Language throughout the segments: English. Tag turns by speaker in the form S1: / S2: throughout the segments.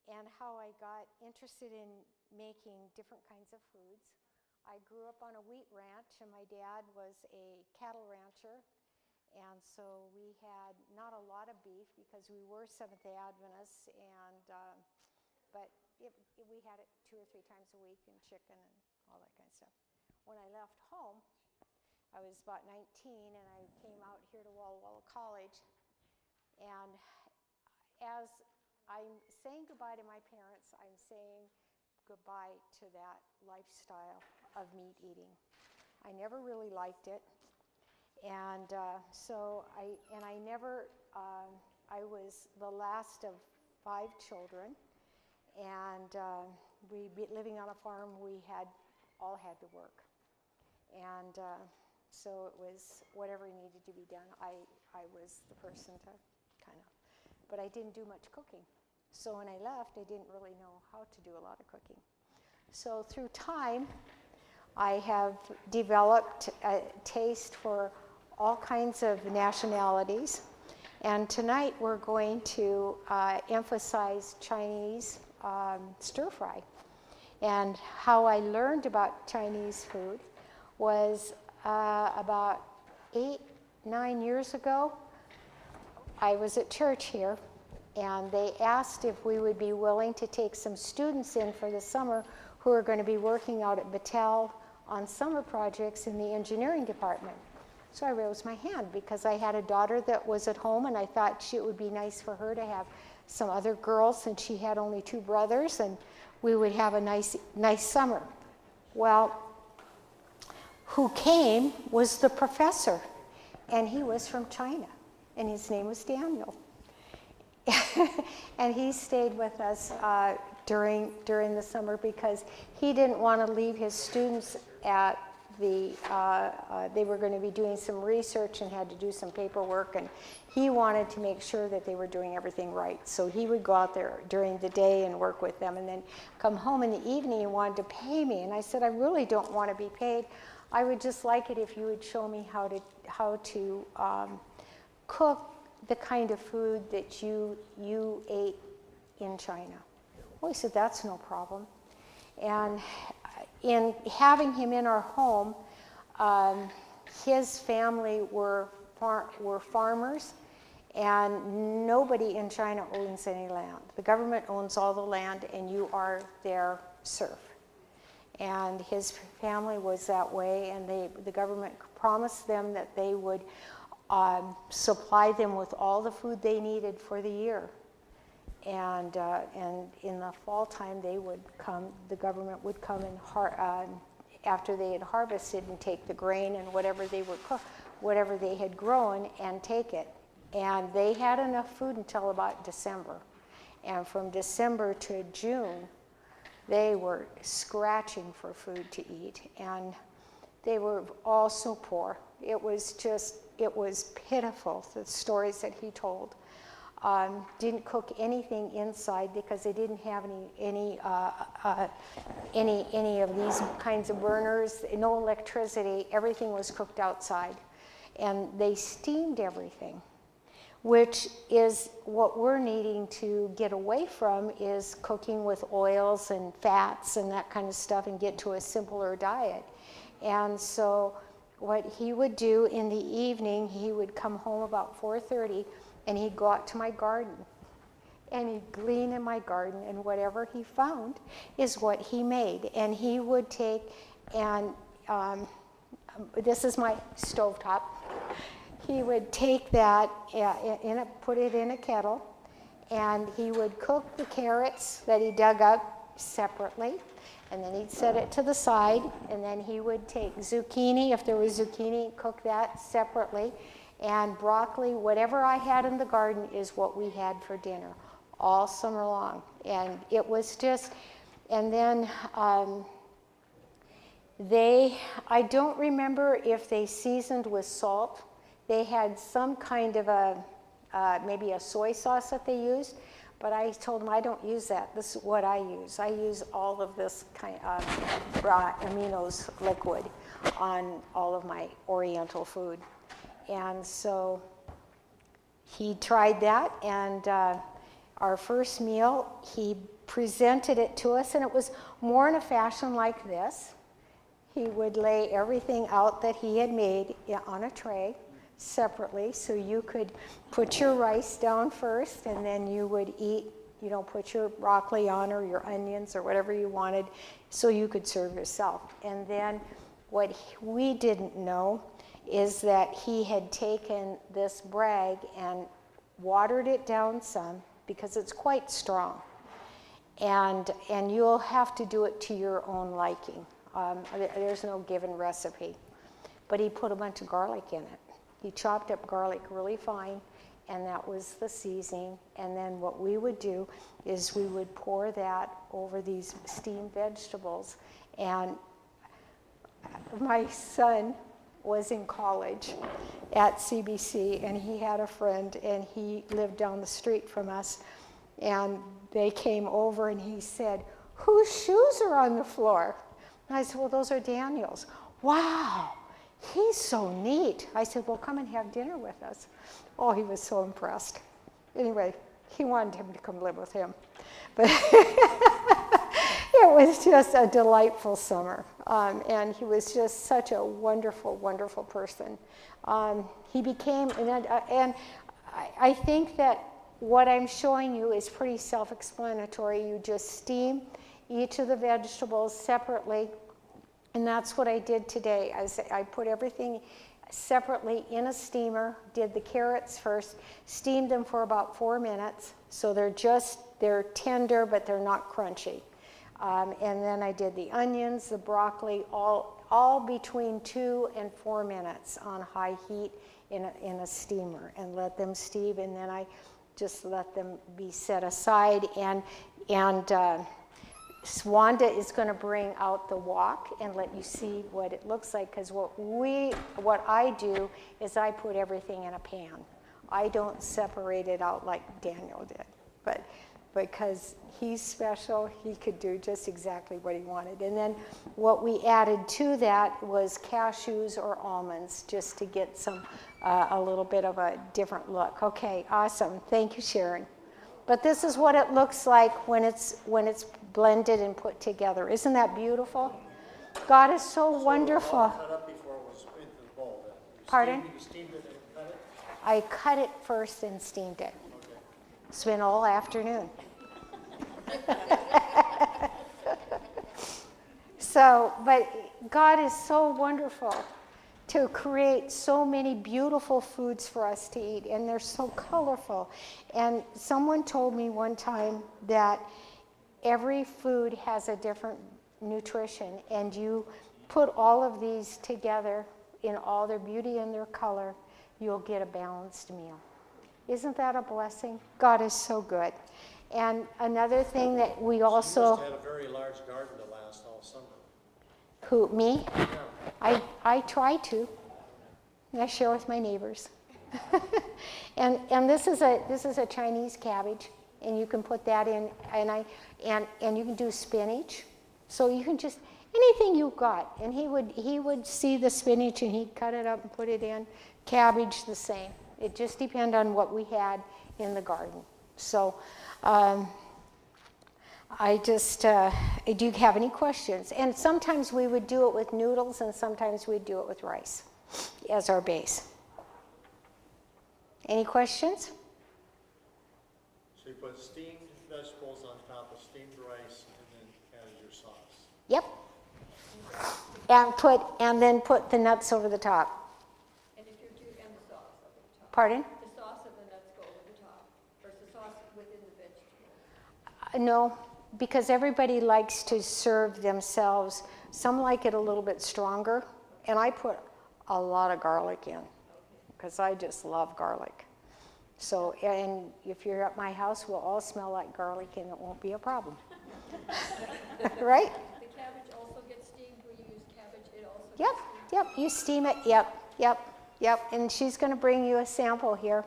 S1: and how I got interested in making different kinds of foods. I grew up on a wheat ranch, and my dad was a cattle rancher, and so we had not a lot of beef because we were Seventh-day Adventists, and but we had it 2 or 3 times a week, and chicken and all that kind of stuff. When I left home, I was about 19, and I came out here to Walla Walla College, and as I'm saying goodbye to my parents, I'm saying goodbye to that lifestyle of meat eating. I never really liked it, and I was the last of 5 children, and living on a farm, we all had to work, and so it was whatever needed to be done. I was the person to kind of, but I didn't do much cooking. So when I left, I didn't really know how to do a lot of cooking. So through time, I have developed a taste for all kinds of nationalities. And tonight we're going to emphasize Chinese stir fry. And how I learned about Chinese food was about 8, 9 years ago. I was at church here, and they asked if we would be willing to take some students in for the summer who are going to be working out at Battelle on summer projects in the engineering department. So I rose my hand because I had a daughter that was at home, and I thought it would be nice for her to have some other girls, since she had only 2 brothers, and we would have a nice summer. Well, who came was the professor, and he was from China, and his name was Daniel. And he stayed with us during the summer because he didn't want to leave his students at the, they were going to be doing some research and had to do some paperwork, and he wanted to make sure that they were doing everything right. So he would go out there during the day and work with them, and then come home in the evening and wanted to pay me. And I said, I really don't want to be paid. I would just like it if you would show me how to cook the kind of food that you ate in China. Well, he said, that's no problem. And in having him in our home, his family were farmers, and nobody in China owns any land. The government owns all the land, and you are their serf. And his family was that way, and the government promised them that they would supply them with all the food they needed for the year. And in the fall time, the government would come and after they had harvested, and take the grain and whatever they had grown and take it. And they had enough food until about December. And from December to June, they were scratching for food to eat. And they were all so poor. It was pitiful, the stories that he told. Didn't cook anything inside because they didn't have any of these kinds of burners, no electricity. Everything was cooked outside, and they steamed everything, which is what we're needing to get away from, is cooking with oils and fats and that kind of stuff, and get to a simpler diet. And so what he would do in the evening, he would come home about 4:30, and he'd go out to my garden, and he'd glean in my garden, and whatever he found is what he made. And he would take, and this is my stovetop, he would take that, put it in a kettle, and he would cook the carrots that he dug up separately, and then he'd set it to the side, and then he would take zucchini, if there was zucchini, cook that separately, and broccoli, whatever I had in the garden is what we had for dinner all summer long. And it was just, and then I don't remember if they seasoned with salt. They had some kind of maybe a soy sauce that they used, but I told them I don't use that. This is what I use. I use all of this kind of raw aminos liquid on all of my Oriental food. And so he tried that, and our first meal, he presented it to us, and it was more in a fashion like this. He would lay everything out that he had made on a tray separately, so you could put your rice down first, and then you would eat, put your broccoli on or your onions or whatever you wanted, so you could serve yourself. And then what we didn't know is that he had taken this brag and watered it down some, because it's quite strong. And you'll have to do it to your own liking. There's no given recipe. But he put a bunch of garlic in it. He chopped up garlic really fine, and that was the seasoning. And then what we would do is we would pour that over these steamed vegetables. And my son was in college at CBC, and he had a friend, and he lived down the street from us. And they came over, and he said, "Whose shoes are on the floor?" And I said, "Well, those are Daniel's." "Wow, he's so neat." I said, "Well, come and have dinner with us." Oh, he was so impressed. Anyway, he wanted him to come live with him. But it was just a delightful summer. And he was just such a wonderful, wonderful person. He became, and I think that what I'm showing you is pretty self-explanatory. You just steam each of the vegetables separately, and that's what I did today. I put everything separately in a steamer, did the carrots first, steamed them for about 4 minutes, so they're tender, but they're not crunchy. And then I did the onions, the broccoli, all between 2 and 4 minutes on high heat in a steamer, and let them steam, and then I just let them be set aside. And Wanda is going to bring out the wok and let you see what it looks like, because what I do is I put everything in a pan. I don't separate it out like Daniel did, but because he's special, he could do just exactly what he wanted. And then what we added to that was cashews or almonds, just to get a little bit of a different look. Okay, awesome. Thank you, Sharon. But this is what it looks like when it's blended and put together. Isn't that beautiful? God is so wonderful.
S2: It was all cut up before it was into the bowl.
S1: Pardon?
S2: You steamed it and cut it?
S1: I cut it first and steamed it.
S2: Okay.
S1: Spent all afternoon. But God is so wonderful to create so many beautiful foods for us to eat, and they're so colorful. And someone told me one time that every food has a different nutrition, and you put all of these together in all their beauty and their color, you'll get a balanced meal. Isn't that a blessing? God is so good. And another thing that we also...
S2: You must have had a very large garden to last all summer.
S1: Who, me?
S2: Yeah.
S1: I try to. I share with my neighbors. and this is a Chinese cabbage, and you can put that in, and you can do spinach. So you can just anything you've got. And he would see the spinach, and he'd cut it up and put it in. Cabbage the same. It just depended on what we had in the garden. So do you have any questions? And sometimes we would do it with noodles, and sometimes we'd do it with rice as our base. Any questions?
S2: So you put steamed vegetables on top of steamed rice, and then add your sauce.
S1: Yep. And then put the nuts over the top.
S3: And if you're doing, and the sauce over the top.
S1: Pardon?
S3: The sauce of the nuts go over the top, versus the sauce within the vegetable.
S1: No, because everybody likes to serve themselves. Some like it a little bit stronger, and I put a lot of garlic in, because I just love garlic. So, and if you're at my house, we'll all smell like garlic, and it won't be a problem. Right?
S3: The cabbage also gets steamed when you use cabbage. It also gets
S1: Yep, you steam it, yep. And she's going to bring you a sample here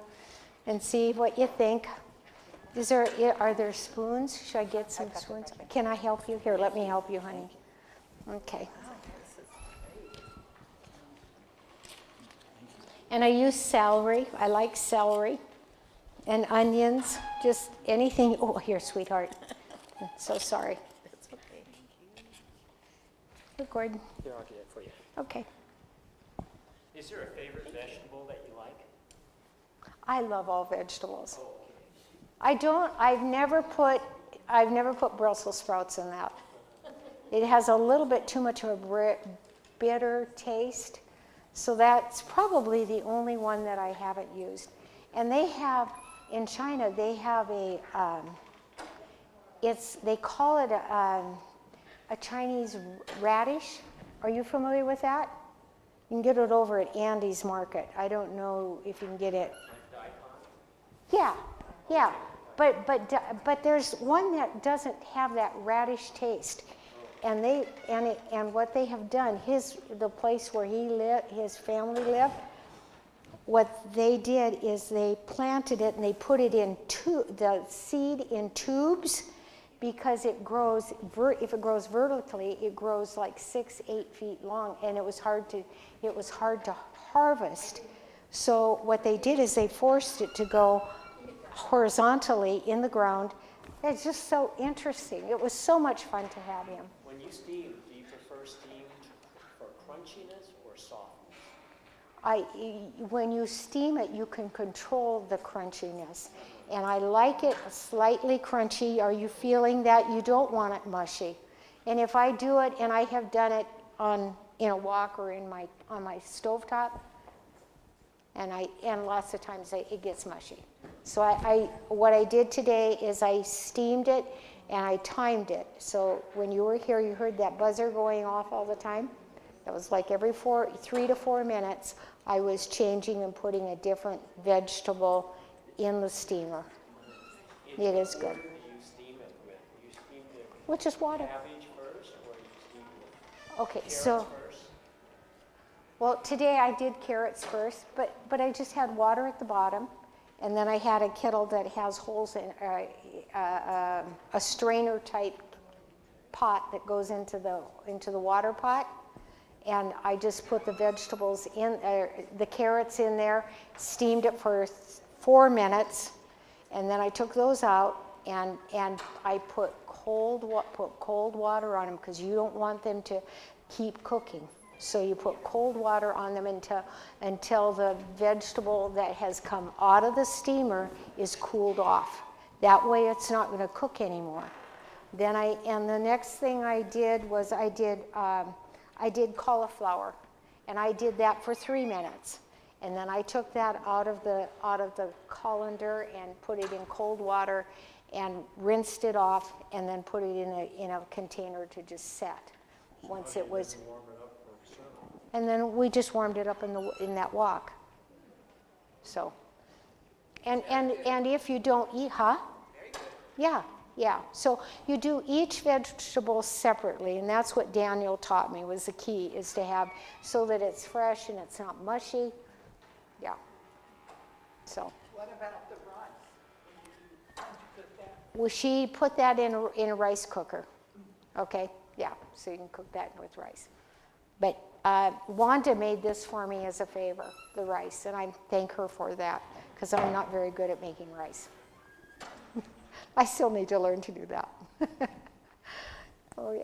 S1: and see what you think. Are there spoons? Should I get some spoons? Can I help you? Here, let me help you, honey. Okay. And I use celery. I like celery. And onions, just anything. Oh, here, sweetheart. So sorry.
S4: That's okay.
S1: Here, Gordon.
S4: Here, I'll get it for you.
S1: Okay.
S4: Is there a favorite vegetable that you like?
S1: I love all vegetables.
S4: Oh,
S1: I've never put Brussels sprouts in that. It has a little bit too much of a bitter taste. So that's probably the only one that I haven't used. And they have, in China, they have they call it a Chinese radish. Are you familiar with that? You can get it over at Andy's Market. I don't know if you can get it. Yeah, yeah. But there's one that doesn't have that radish taste. And what they have done, the place where his family lived, what they did is they planted it and they put it in the seed in tubes, because it grows if it grows vertically, it grows like 6-8 feet long, and it was hard to harvest. So what they did is they forced it to go horizontally in the ground. It's just so interesting. It was so much fun to have him.
S4: When you steam, do you prefer steamed for crunchiness or softness?
S1: When you steam it, you can control the crunchiness. And I like it slightly crunchy. Are you feeling that? You don't want it mushy. And if I do it, and I have done it in a wok or on my stovetop, and lots of times it gets mushy. So what I did today is I steamed it and I timed it. So when you were here, you heard that buzzer going off all the time. That was like every 3 to 4 minutes, I was changing and putting a different vegetable in the steamer. It is good.
S4: What do you steam it with? You steam it
S1: With just water.
S4: cabbage first, or you steam it with
S1: Okay,
S4: carrots
S1: so,
S4: first?
S1: well, today I did carrots first, but I just had water at the bottom, and then I had a kettle that has holes in, a strainer type pot that goes into the water pot, and I just put the vegetables in, the carrots in there, steamed it for 4 minutes, and then I took those out, and I put cold water on them, because you don't want them to keep cooking. So you put cold water on them until the vegetable that has come out of the steamer is cooled off. That way it's not going to cook anymore. And the next thing I did was I did cauliflower, and I did that for 3 minutes. And then I took that out of the colander and put it in cold water and rinsed it off, and then put it in a container to just set. Once it was, and then we just warmed it up in that wok. So, and if you don't eat, Yeah. So you do each vegetable separately, and that's what Daniel taught me was the key, is to have so that it's fresh and it's not mushy. Yeah. So.
S5: What about the rice? How'd you put that?
S1: Well, she put that in a rice cooker. Okay. Yeah. So you can cook that with rice. But Wanda made this for me as a favor, the rice, and I thank her for that, because I'm not very good at making rice. I still need to learn to do that.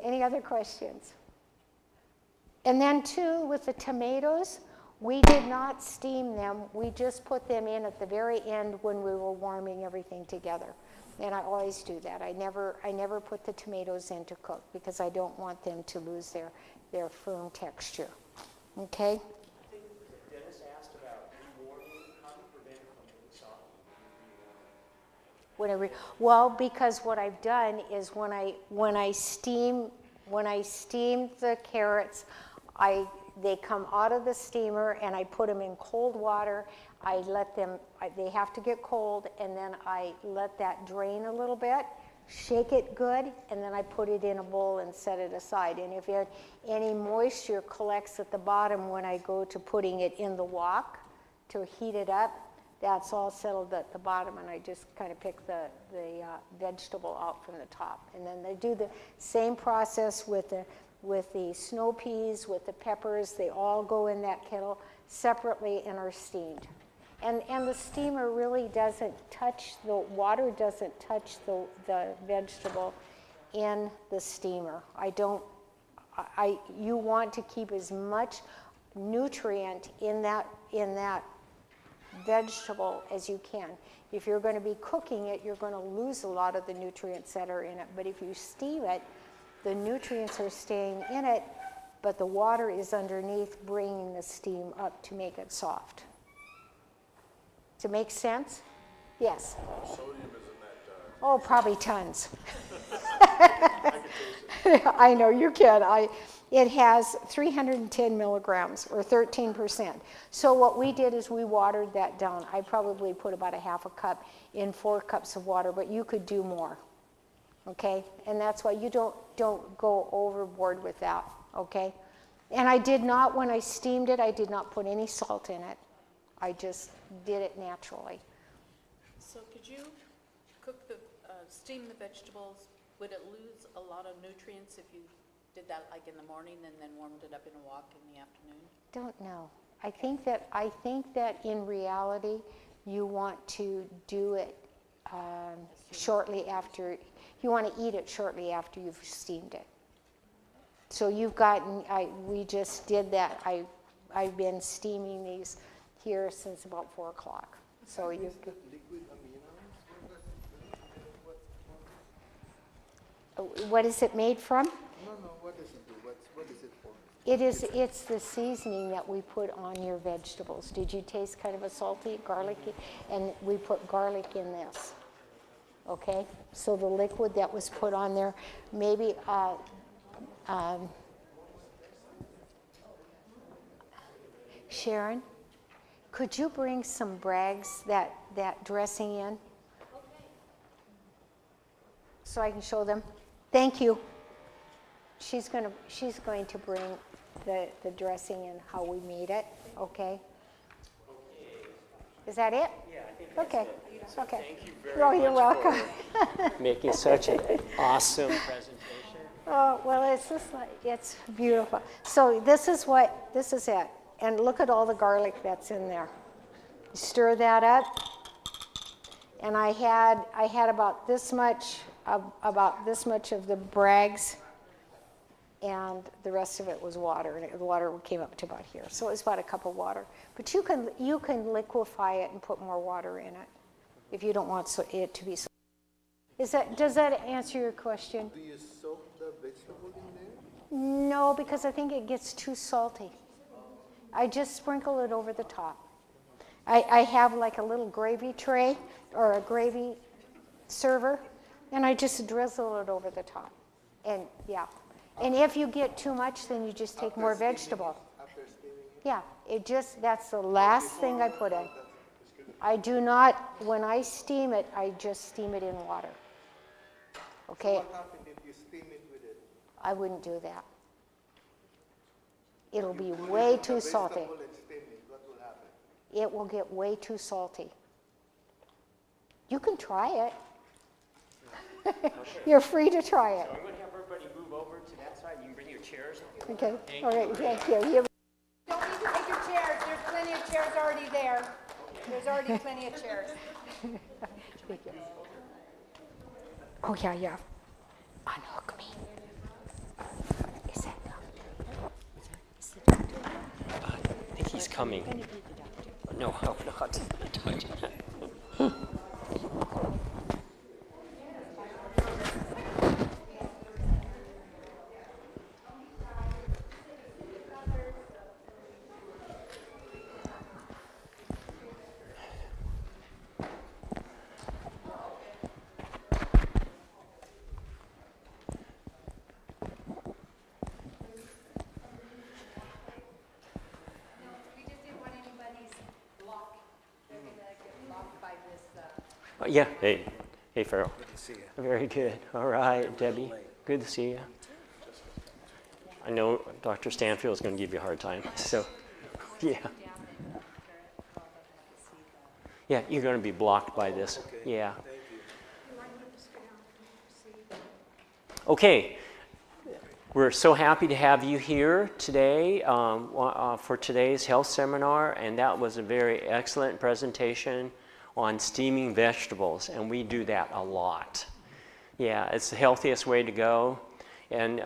S1: Any other questions? And then too, with the tomatoes, we did not steam them. We just put them in at the very end when we were warming everything together. And I always do that. I never put the tomatoes in to cook, because I don't want them to lose their firm texture. Okay?
S4: Dennis asked about rewarming. How do you prevent it from being soggy?
S1: Well, because what I've done is when I steam the carrots, they come out of the steamer and I put them in cold water. I let them, they have to get cold, and then I let that drain a little bit, shake it good, and then I put it in a bowl and set it aside. And if any moisture collects at the bottom when I go to putting it in the wok to heat it up, that's all settled at the bottom, and I just kind of pick the vegetable out from the top. And then they do the same process with the snow peas, with the peppers. They all go in that kettle separately and are steamed. And the steamer really doesn't touch, the water doesn't touch the vegetable in the steamer. You want to keep as much nutrient in that vegetable as you can. If you're going to be cooking it, you're going to lose a lot of the nutrients that are in it. But if you steam it, the nutrients are staying in it, but the water is underneath bringing the steam up to make it soft. Does it make sense? Yes.
S2: Sodium is in that.
S1: Oh, probably tons. I know, you can. It has 310 milligrams, or 13%. So what we did is we watered that down. I probably put about a half a cup in 4 cups of water, but you could do more, okay? And that's why you don't go overboard with that, okay? And I did not, when I steamed it, I did not put any salt in it. I just did it naturally.
S5: So could you steam the vegetables? Would it lose a lot of nutrients if you did that like in the morning and then warmed it up in a wok in the afternoon?
S1: Don't know. I think that in reality, you want to do it shortly after. You want to eat it shortly after you've steamed it. So you've gotten. We just did that. I've been steaming these here since about 4 o'clock. So you. What is it made from?
S6: No, what does it do? What is it for?
S1: It's the seasoning that we put on your vegetables. Did you taste kind of a salty, garlicky? And we put garlic in this, okay? So the liquid that was put on there, maybe, Sharon, could you bring some Bragg's, that dressing in? So I can show them? Thank you. She's going to bring the dressing and how we made it, okay? Is that it?
S4: Yeah, I think that's
S1: Okay.
S4: it. So
S1: Okay.
S4: thank you very
S1: Oh,
S4: much
S1: you're welcome.
S4: for making such an awesome presentation.
S1: Oh, well, it's just like, it's beautiful. So this is it. And look at all the garlic that's in there. Stir that up. And I had about this much of the Bragg's, and the rest of it was water, and the water came up to about here. So it was about a cup of water. But you can liquefy it and put more water in it if you don't want it to be so. Does that answer your question?
S6: Do you soak the vegetable in there?
S1: No, because I think it gets too salty. I just sprinkle it over the top. I have like a little gravy tray or a gravy server, and I just drizzle it over the top. And yeah. And if you get too much, then you just take more vegetable.
S6: After steaming it?
S1: Yeah, that's the last thing I put in. I do not, when I steam it, I just steam it in water. Okay?
S6: What happens if you steam it with it?
S1: I wouldn't do that. It'll be way too salty.
S6: Vegetable and steam it, what will happen?
S1: It will get way too salty. You can try it. You're free to try it.
S4: So I'm going to have everybody move over to that side. You can bring your chairs.
S1: Okay,
S4: Thank
S1: all
S4: you.
S1: right, thank you.
S3: Don't need to take your chairs, there's plenty of chairs already there. There's already plenty of chairs.
S1: Thank you. Oh, yeah. Unhook me. Is that
S4: I think he's coming. No, I hope not.
S3: We just didn't want anybody's block. They're gonna get blocked by this,
S4: Yeah, hey, Farrell.
S6: Good to see you.
S4: Very good. All right, Debbie. Good to see you. I know Dr. Stanfield is going to give you a hard time. So, yeah. Yeah, you're going to be blocked by this. Yeah. Okay. We're so happy to have you here today for today's health seminar, and that was a very excellent presentation on steaming vegetables, and we do that a lot. Yeah, it's the healthiest way to go, and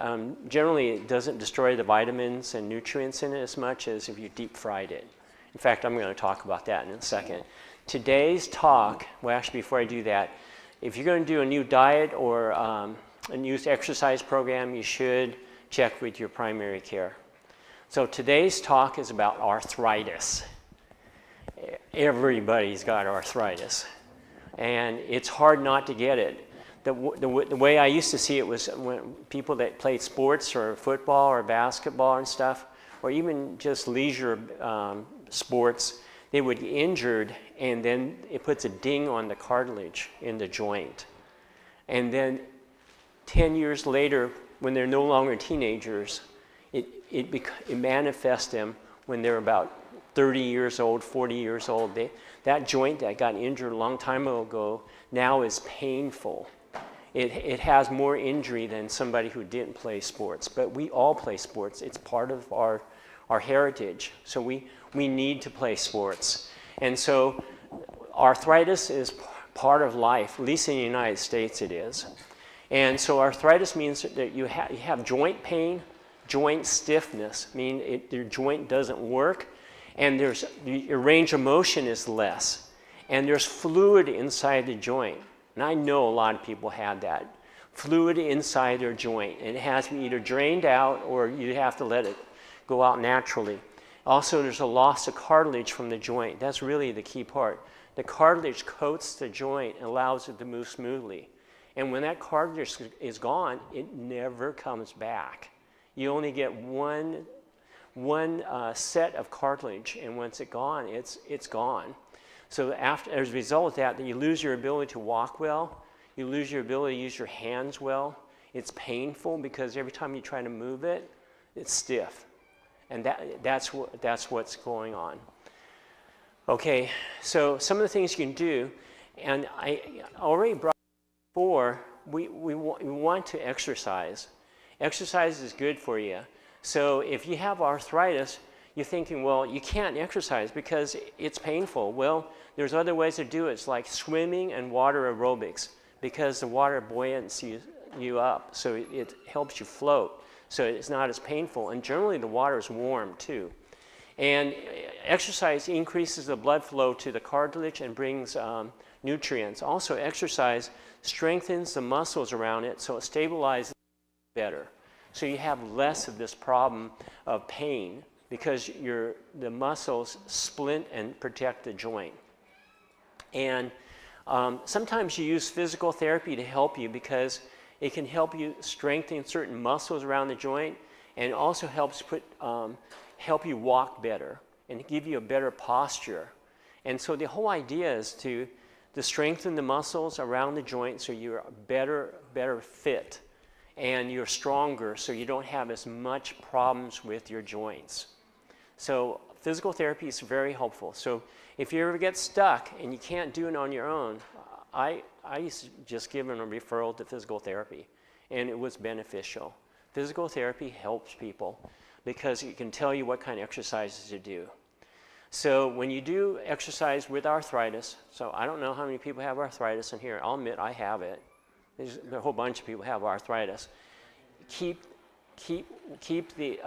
S4: generally it doesn't destroy the vitamins and nutrients in it as much as if you deep fried it. In fact, I'm going to talk about that in a second. Today's talk, well actually before I do that, if you're going to do a new diet or a new exercise program, you should check with your primary care. So today's talk is about arthritis. Everybody's got arthritis, and it's hard not to get it. The way I used to see it was when people that played sports or football or basketball and stuff, or even just leisure sports, they would get injured, and then it puts a ding on the cartilage in the joint. And then 10 years later, when they're no longer teenagers, it manifests them when they're about 30 years old, 40 years old. That joint that got injured a long time ago now is painful. It has more injury than somebody who didn't play sports, but we all play sports. It's part of our heritage. So we need to play sports. And so arthritis is part of life, at least in the United States it is. And so arthritis means that you have joint pain, joint stiffness, meaning your joint doesn't work, and your range of motion is less, and there's fluid inside the joint. And I know a lot of people have that, fluid inside their joint, and it has to be either drained out or you have to let it go out naturally. Also, there's a loss of cartilage from the joint. That's really the key part. The cartilage coats the joint and allows it to move smoothly. And when that cartilage is gone, it never comes back. You only get one set of cartilage, and once it's gone, it's gone. So as a result of that, you lose your ability to walk well. You lose your ability to use your hands well. It's painful because every time you try to move it, it's stiff. And that's what's going on. Okay, so some of the things you can do, and I already brought before, we want to exercise. Exercise is good for you. So if you have arthritis, you're thinking, well, you can't exercise because it's painful. Well, there's other ways to do it. It's like swimming and water aerobics, because the water buoyants you up, so it helps you float. So it's not as painful, and generally the water is warm too. And exercise increases the blood flow to the cartilage and brings nutrients. Also, exercise strengthens the muscles around it, so it stabilizes better. So you have less of this problem of pain because the muscles splint and protect the joint. And sometimes you use physical therapy to help you because it can help you strengthen certain muscles around the joint, and also helps help you walk better and give you a better posture. And so the whole idea is to strengthen the muscles around the joint so you're better fit, and you're stronger so you don't have as much problems with your joints. So physical therapy is very helpful. So if you ever get stuck and you can't do it on your own, I used to just give them a referral to physical therapy, and it was beneficial. Physical therapy helps people because it can tell you what kind of exercises to do. So when you do exercise with arthritis, so I don't know how many people have arthritis in here. I'll admit I have it. There's a whole bunch of people have arthritis. Keep the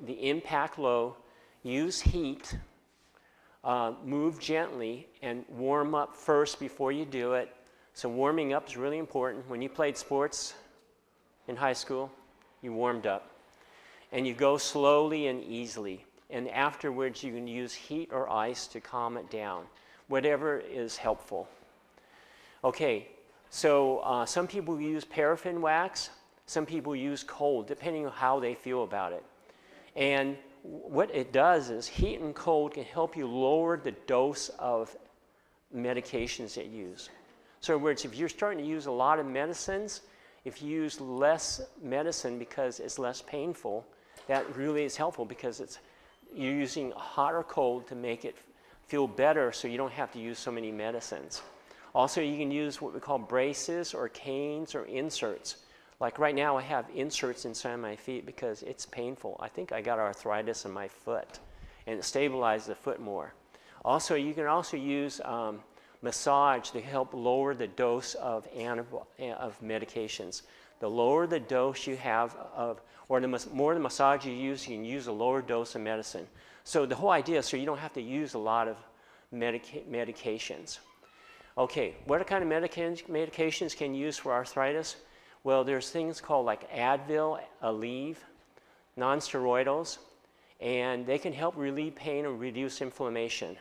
S4: impact low. Use heat. Move gently and warm up first before you do it. So warming up is really important. When you played sports in high school, you warmed up. And you go slowly and easily. And afterwards, you can use heat or ice to calm it down. Whatever is helpful. Okay, so some people use paraffin wax. Some people use cold, depending on how they feel about it. And what it does is heat and cold can help you lower the dose of medications that you use. So in other words, if you're starting to use a lot of medicines, if you use less medicine because it's less painful, that really is helpful because you're using hot or cold to make it feel better so you don't have to use so many medicines. Also, you can use what we call braces or canes or inserts. Like right now I have inserts inside my feet because it's painful. I think I got arthritis in my foot, and it stabilizes the foot more. Also, you can also use massage to help lower the dose of medications. The lower the dose you have of, or the more the massage you can use a lower dose of medicine. So the whole idea is so you don't have to use a lot of medications. Okay, what kind of medications can you use for arthritis? Well, there's things called like Advil, Aleve, non-steroidals, and they can help relieve pain and reduce inflammation.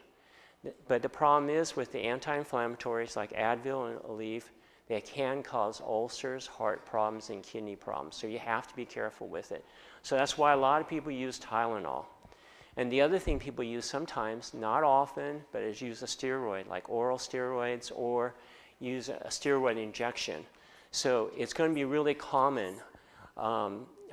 S4: But the problem is with the anti-inflammatories like Advil and Aleve, they can cause ulcers, heart problems, and kidney problems. So you have to be careful with it. So that's why a lot of people use Tylenol. And the other thing people use sometimes, not often, but is use a steroid, like oral steroids, or use a steroid injection. So it's going to be really common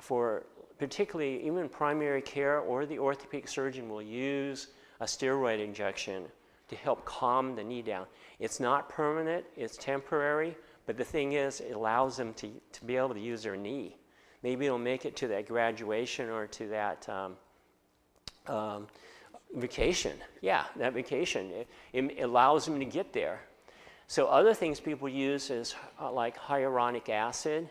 S4: for particularly even primary care, or the orthopedic surgeon will use a steroid injection to help calm the knee down. It's not permanent, it's temporary, but the thing is it allows them to be able to use their knee. Maybe it'll make it to that graduation or to that vacation. Yeah, that vacation. It allows them to get there. So other things people use is like hyaluronic acid,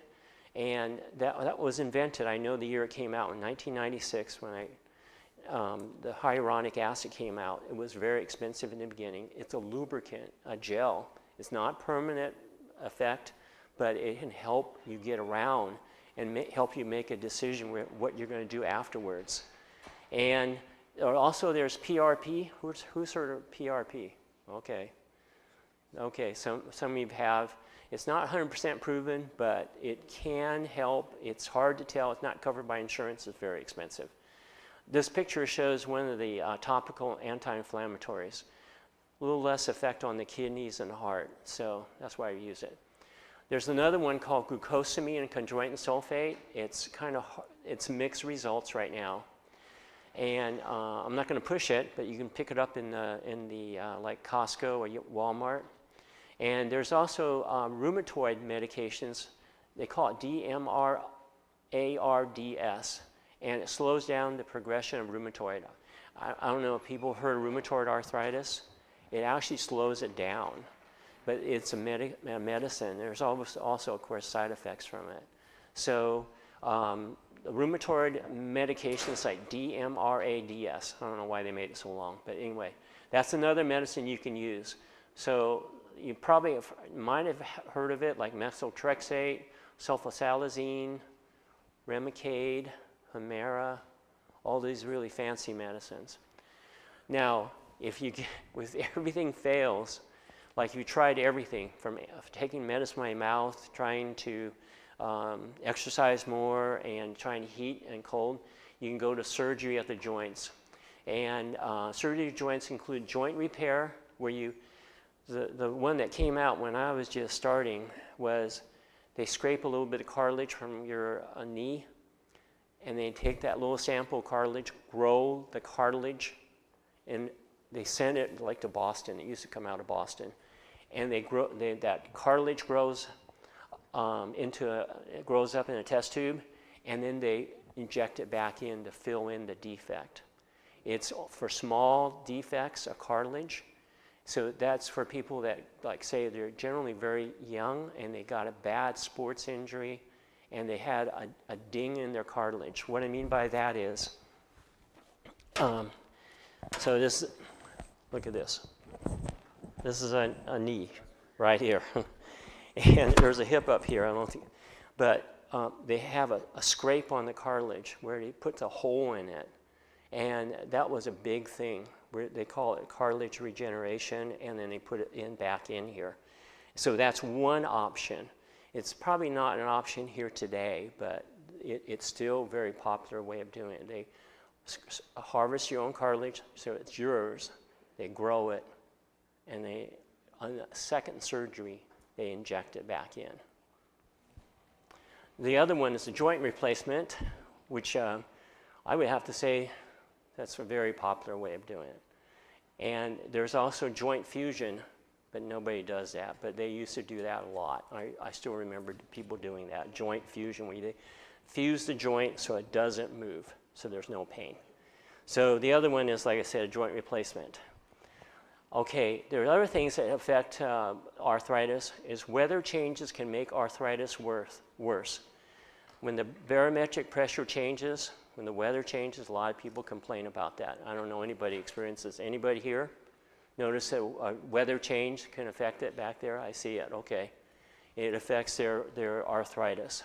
S4: and that was invented, I know the year it came out, in 1996 when the hyaluronic acid came out. It was very expensive in the beginning. It's a lubricant, a gel. It's not permanent effect, but it can help you get around and help you make a decision what you're going to do afterwards. And also there's PRP. Who's heard of PRP? Okay. Okay, some of you have. It's not 100% proven, but it can help. It's hard to tell. It's not covered by insurance. It's very expensive. This picture shows one of the topical anti-inflammatories. A little less effect on the kidneys and the heart, so that's why I use it. There's another one called glucosamine and chondroitin sulfate. It's mixed results right now, and I'm not going to push it, but you can pick it up in the like Costco or Walmart. And there's also rheumatoid medications. They call it DMRARDS, and it slows down the progression of rheumatoid. I don't know if people heard of rheumatoid arthritis. It actually slows it down, but it's a medicine. There's also, of course, side effects from it. So the rheumatoid medications like DMRADS, I don't know why they made it so long, but anyway, that's another medicine you can use. So you probably might have heard of it, like methotrexate, sulfasalazine, Remicade, Humira, all these really fancy medicines. Now, if everything fails, like you tried everything from taking medicine in my mouth, trying to exercise more, and trying heat and cold, you can go to surgery at the joints. And surgery joints include joint repair, where the one that came out when I was just starting was they scrape a little bit of cartilage from your knee, and they take that little sample of cartilage, grow the cartilage, and they send it like to Boston. It used to come out of Boston. And that cartilage grows grows up in a test tube, and then they inject it back in to fill in the defect. It's for small defects of cartilage. So that's for people that, like, say they're generally very young and they got a bad sports injury and they had a ding in their cartilage. What I mean by that is, so this, look at this. This is a knee right here. And there's a hip up here, I don't think, but they have a scrape on the cartilage where he puts a hole in it. And that was a big thing. They call it cartilage regeneration, and then they put it back in here. So that's one option. It's probably not an option here today, but it's still a very popular way of doing it. They harvest your own cartilage, so it's yours. They grow it, and on the second surgery, they inject it back in. The other one is the joint replacement, which I would have to say that's a very popular way of doing it. And there's also joint fusion, but nobody does that. But they used to do that a lot. I still remember people doing that. Joint fusion, where they fuse the joint so it doesn't move, so there's no pain. So the other one is, like I said, a joint replacement. Okay, there are other things that affect arthritis. Is weather changes can make arthritis worse. When the barometric pressure changes, when the weather changes, a lot of people complain about that. I don't know anybody experiences. Anybody here notice that weather change can affect it back there? I see it, okay. It affects their arthritis.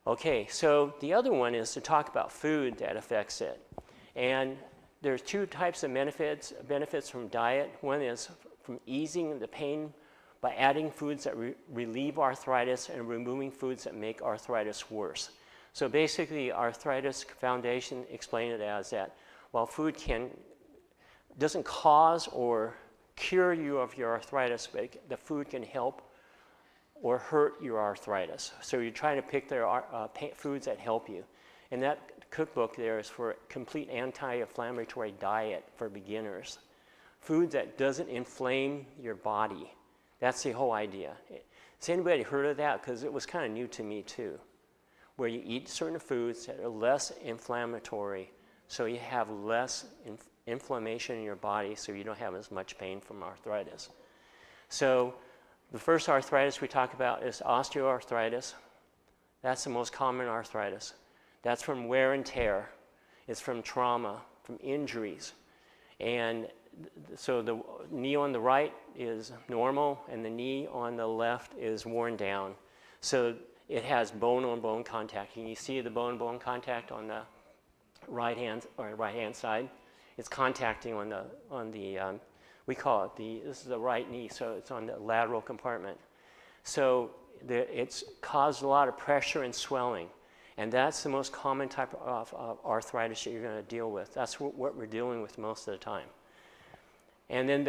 S4: Okay, so the other one is to talk about food that affects it. And there's two types of benefits from diet. One is from easing the pain by adding foods that relieve arthritis and removing foods that make arthritis worse. So basically, Arthritis Foundation explained it as that while food doesn't cause or cure you of your arthritis, but the food can help or hurt your arthritis. So you're trying to pick their foods that help you. And that cookbook there is for a complete anti-inflammatory diet for beginners. Food that doesn't inflame your body. That's the whole idea. Has anybody heard of that? Because it was kind of new to me too. Where you eat certain foods that are less inflammatory, so you have less inflammation in your body, so you don't have as much pain from arthritis. So the first arthritis we talk about is osteoarthritis. That's the most common arthritis. That's from wear and tear. It's from trauma, from injuries. And so the knee on the right is normal, and the knee on the left is worn down. So it has bone-on-bone contact. And you see the bone-on-bone contact on the right hand side. It's contacting on the we call it this is the right knee, so it's on the lateral compartment. So it's caused a lot of pressure and swelling. And that's the most common type of arthritis that you're going to deal with. That's what we're dealing with most of the time. And then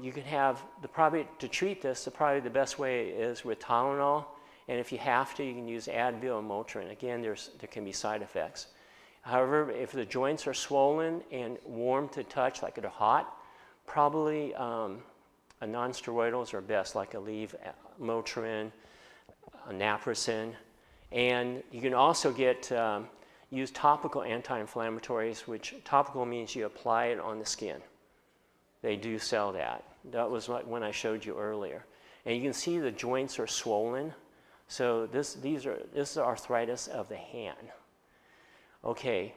S4: you can have, to treat this, probably the best way is with Tylenol. And if you have to, you can use Advil and Motrin. Again, there can be side effects. However, if the joints are swollen and warm to touch, like they're hot, probably non-steroidals are best, like Aleve, Motrin, Naprosyn. And you can also use topical anti-inflammatories, which topical means you apply it on the skin. They do sell that. That was when I showed you earlier. And you can see the joints are swollen. So this is arthritis of the hand. Okay,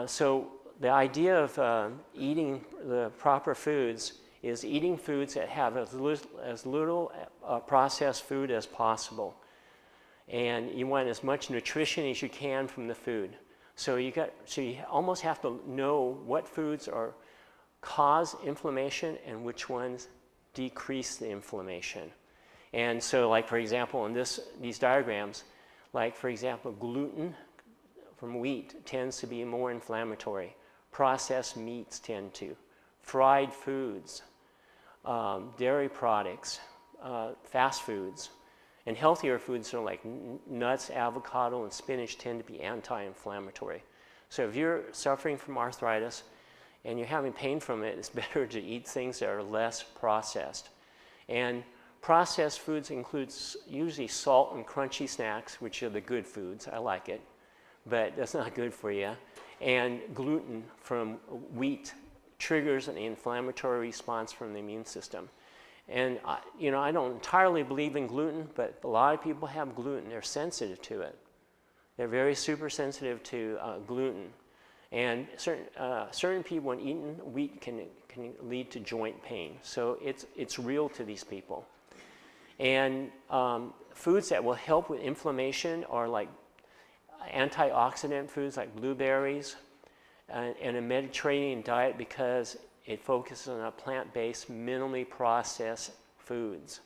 S4: so the idea of eating the proper foods is eating foods that have as little processed food as possible. And you want as much nutrition as you can from the food. So you almost have to know what foods cause inflammation and which ones decrease the inflammation. And so, like for example, in these diagrams, like for example, gluten from wheat tends to be more inflammatory. Processed meats tend to. Fried foods, dairy products, fast foods. And healthier foods are like nuts, avocado, and spinach tend to be anti-inflammatory. So if you're suffering from arthritis and you're having pain from it, it's better to eat things that are less processed. And processed foods includes usually salt and crunchy snacks, which are the good foods. I like it, but that's not good for you. And gluten from wheat triggers an inflammatory response from the immune system. And I don't entirely believe in gluten, but a lot of people have gluten. They're sensitive to it. They're very super sensitive to gluten. And certain people, when eating wheat, can lead to joint pain. So it's real to these people. And foods that will help with inflammation are like antioxidant foods like blueberries and a Mediterranean diet, because it focuses on a plant-based, minimally processed foods.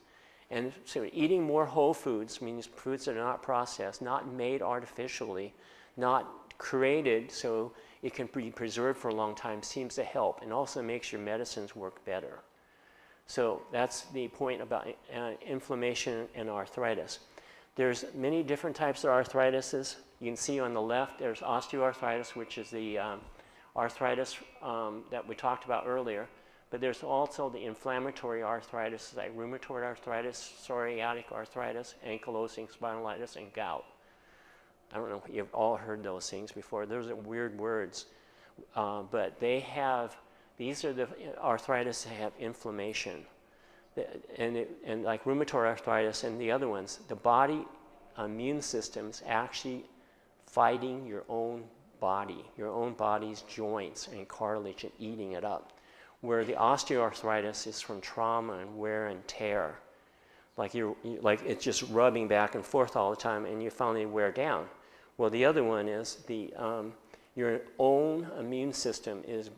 S4: And so eating more whole foods means foods that are not processed, not made artificially, not created so it can be preserved for a long time, seems to help, and also makes your medicines work better. So that's the point about inflammation and arthritis. There's many different types of arthritis. You can see on the left there's osteoarthritis, which is the arthritis that we talked about earlier. but there's also the inflammatory arthritis like rheumatoid arthritis, psoriatic arthritis, ankylosing spondylitis, and gout. I don't know if you've all heard those things before. Those are weird words, but these are the arthritis that have inflammation. And like rheumatoid arthritis and the other ones, the body immune system's actually fighting your own body's joints and cartilage and eating it up. Where the osteoarthritis is from trauma and wear and tear. Like it's just rubbing back and forth all the time and you finally wear down. Well, the other one is your own immune system is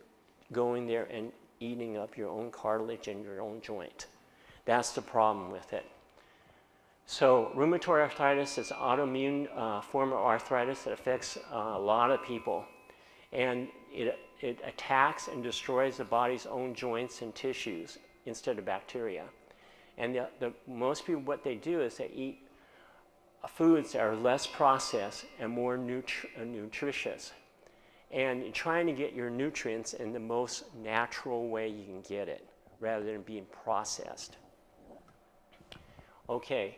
S4: going there and eating up your own cartilage and your own joint. That's the problem with it. So rheumatoid arthritis is an autoimmune form of arthritis that affects a lot of people. And it attacks and destroys the body's own joints and tissues instead of bacteria. And most people, what they do is they eat foods that are less processed and more nutritious. And you're trying to get your nutrients in the most natural way you can get it, rather than being processed. Okay,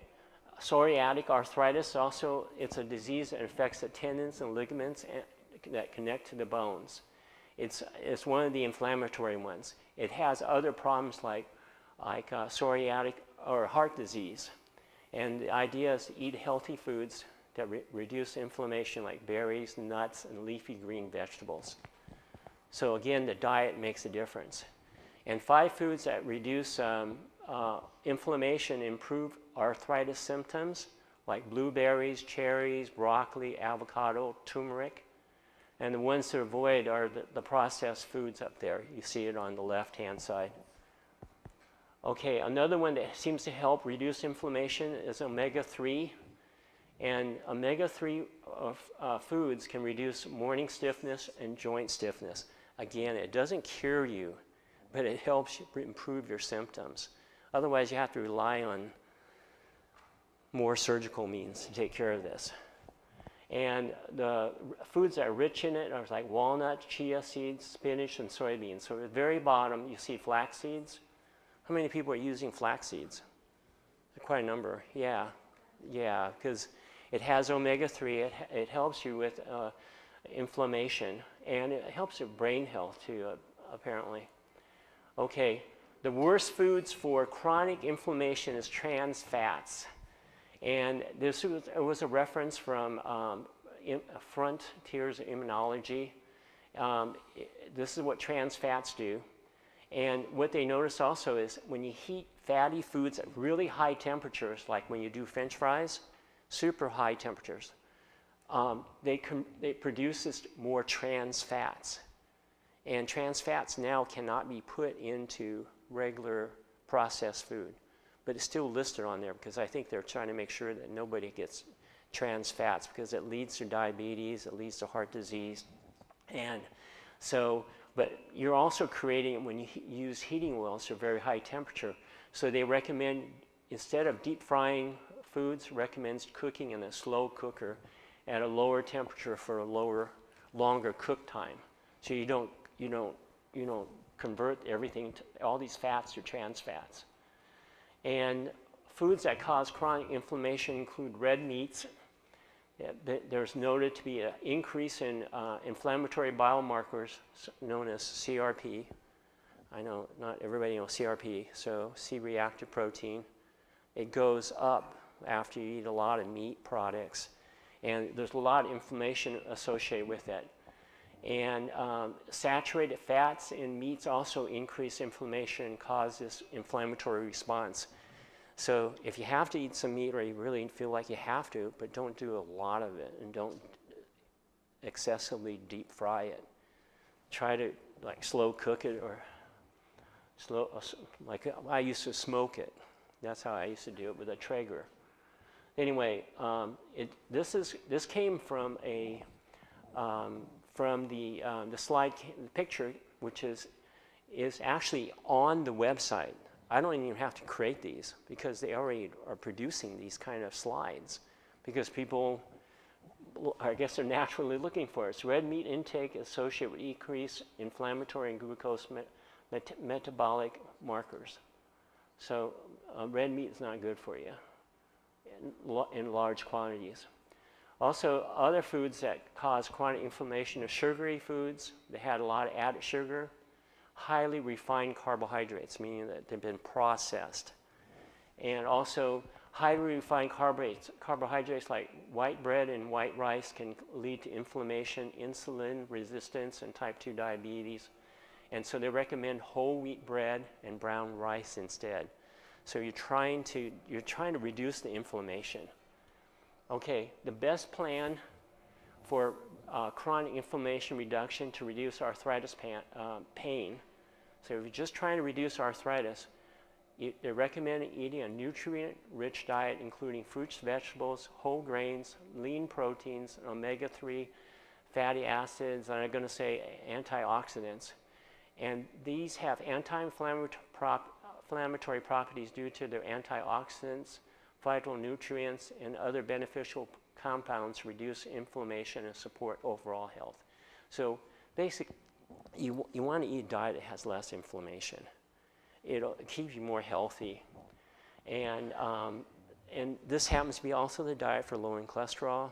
S4: psoriatic arthritis also, it's a disease that affects the tendons and ligaments that connect to the bones. It's one of the inflammatory ones. It has other problems like psoriatic or heart disease. And the idea is to eat healthy foods that reduce inflammation like berries, nuts, and leafy green vegetables. So again, the diet makes a difference. And 5 foods that reduce inflammation, improve arthritis symptoms like blueberries, cherries, broccoli, avocado, turmeric. And the ones to avoid are the processed foods up there. You see it on the left-hand side. Okay, another one that seems to help reduce inflammation is omega-3. And omega-3 foods can reduce morning stiffness and joint stiffness. Again, it doesn't cure you, but it helps you improve your symptoms. Otherwise, you have to rely on more surgical means to take care of this. And the foods that are rich in it are like walnuts, chia seeds, spinach, and soybeans. So at the very bottom, you see flax seeds. How many people are using flax seeds? Quite a number, yeah, because it has omega-3. It helps you with inflammation, and it helps your brain health too, apparently. Okay, the worst foods for chronic inflammation is trans fats. And this was a reference from Frontiers of Immunology. This is what trans fats do. And what they notice also is when you heat fatty foods at really high temperatures, like when you do French fries, super high temperatures, they produce more trans fats. And trans fats now cannot be put into regular processed food. But it's still listed on there because I think they're trying to make sure that nobody gets trans fats because it leads to diabetes, it leads to heart disease. And so, but you're also creating, when you use heating oils to a very high temperature, so they recommend, instead of deep frying foods, recommends cooking in a slow cooker at a lower temperature for a longer cook time. So you don't convert everything, all these fats to trans fats. And foods that cause chronic inflammation include red meats. There's noted to be an increase in inflammatory biomarkers known as CRP. I know not everybody knows CRP, so C-reactive protein. It goes up after you eat a lot of meat products. And there's a lot of inflammation associated with it. And saturated fats in meats also increase inflammation and cause this inflammatory response. So if you have to eat some meat or you really feel like you have to, but don't do a lot of it and don't excessively deep fry it. Try to like slow cook it or like I used to smoke it. That's how I used to do it with a Traeger. Anyway, this came from a from the slide picture, which is actually on the website. I don't even have to create these because they already are producing these kind of slides because people, I guess, are naturally looking for it. So red meat intake associated with increased inflammatory and glucose metabolic markers. So red meat is not good for you in large quantities. Also, other foods that cause chronic inflammation are sugary foods. They had a lot of added sugar, highly refined carbohydrates, meaning that they've been processed. And also, highly refined carbohydrates like white bread and white rice can lead to inflammation, insulin resistance, and type 2 diabetes. And so they recommend whole wheat bread and brown rice instead. So you're trying to reduce the inflammation. Okay, the best plan for chronic inflammation reduction to reduce arthritis pain. So if you're just trying to reduce arthritis, they recommend eating a nutrient-rich diet including fruits, vegetables, whole grains, lean proteins, omega-3 fatty acids, and I'm going to say antioxidants. And these have anti-inflammatory properties due to their antioxidants, phytonutrients, and other beneficial compounds reduce inflammation and support overall health. So basically, you want to eat a diet that has less inflammation. It keeps you more healthy. And this happens to be also the diet for lowering cholesterol,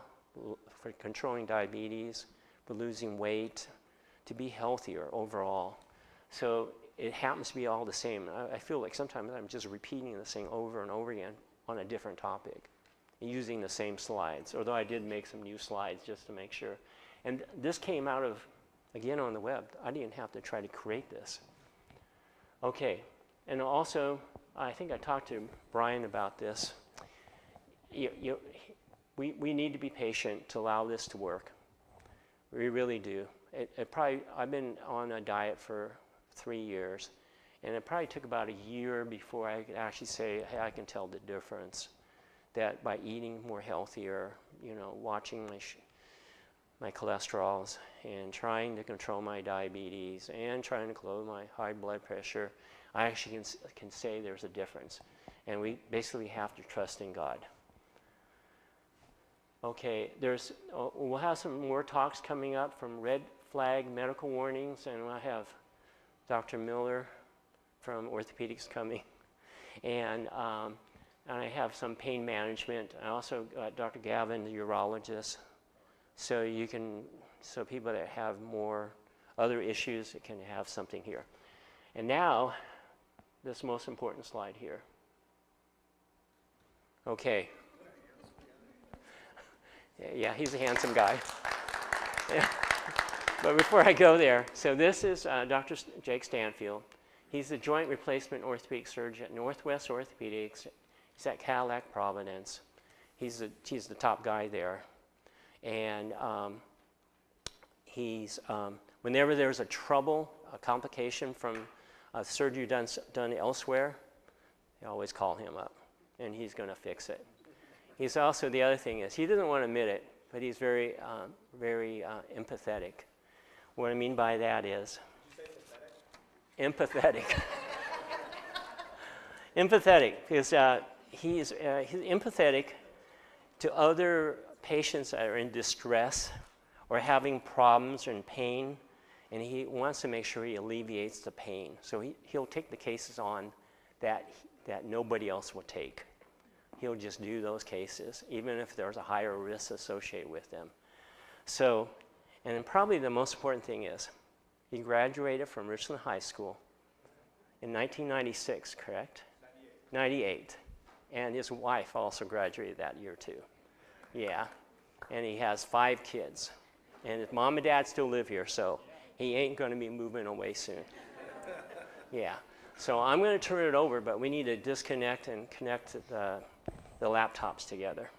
S4: for controlling diabetes, for losing weight, to be healthier overall. So it happens to be all the same. I feel like sometimes I'm just repeating this thing over and over again on a different topic, using the same slides, although I did make some new slides just to make sure. And this came out of, again, on the web. I didn't have to try to create this. Okay, and also, I think I talked to Brian about this. We need to be patient to allow this to work. We really do. I've been on a diet for 3 years, and it probably took about a year before I could actually say, hey, I can tell the difference. That by eating more healthier, watching my cholesterols and trying to control my diabetes and trying to control my high blood pressure, I actually can say there's a difference. And we basically have to trust in God. Okay, we'll have some more talks coming up from Red Flag Medical Warnings, and we'll have Dr. Miller from Orthopedics coming. And I have some pain management. I also got Dr. Gavin, the urologist. So people that have more other issues can have something here. And now, this most important slide here. Okay. Yeah, he's a handsome guy. Yeah. But before I go there, so this is Dr. Jake Stanfield. He's the joint replacement orthopedic surgeon at Northwest Orthopedics. He's at Cadillac Providence. He's the top guy there. And whenever there's a complication from a surgery done elsewhere, they always call him up, and he's going to fix it. He's also, the other thing is, he doesn't want to admit it, but he's very empathetic. What I mean by that is, empathetic. Empathetic, because he's empathetic to other patients that are in distress or having problems or in pain, and he wants to make sure he alleviates the pain. So he'll take the cases on that nobody else will take. He'll just do those cases, even if there's a higher risk associated with them. So, and then probably the most important thing is, he graduated from Richland High School in 1996, correct? 98. And his wife also graduated that year too. Yeah. And he has 5 kids. And his mom and dad still live here, so he ain't going to be moving away soon. Yeah. So I'm going to turn it over, but we need to disconnect and connect the laptops together.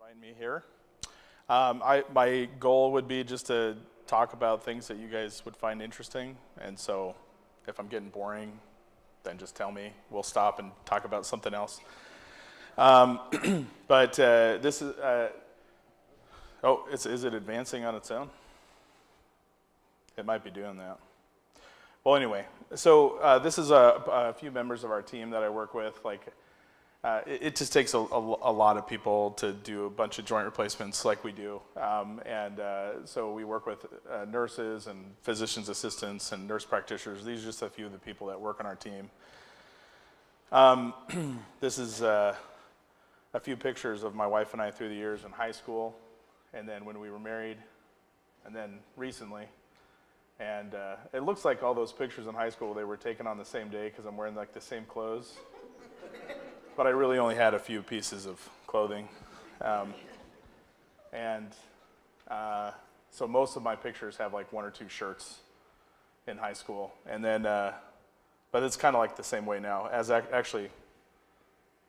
S7: Find me here. My goal would be just to talk about things that you guys would find interesting, and so if I'm getting boring, then just tell me. We'll stop and talk about something else. But this is, is it advancing on its own? It might be doing that. Well, anyway, so this is a few members of our team that I work with. It just takes a lot of people to do a bunch of joint replacements like we do. So we work with nurses and physician's assistants and nurse practitioners. These are just a few of the people that work on our team. This is a few pictures of my wife and I through the years in high school, and then when we were married, and then recently. And it looks like all those pictures in high school, they were taken on the same day because I'm wearing like the same clothes. But I really only had a few pieces of clothing. So most of my pictures have like 1 or 2 shirts in high school. And then, but it's kind of like the same way now. Actually,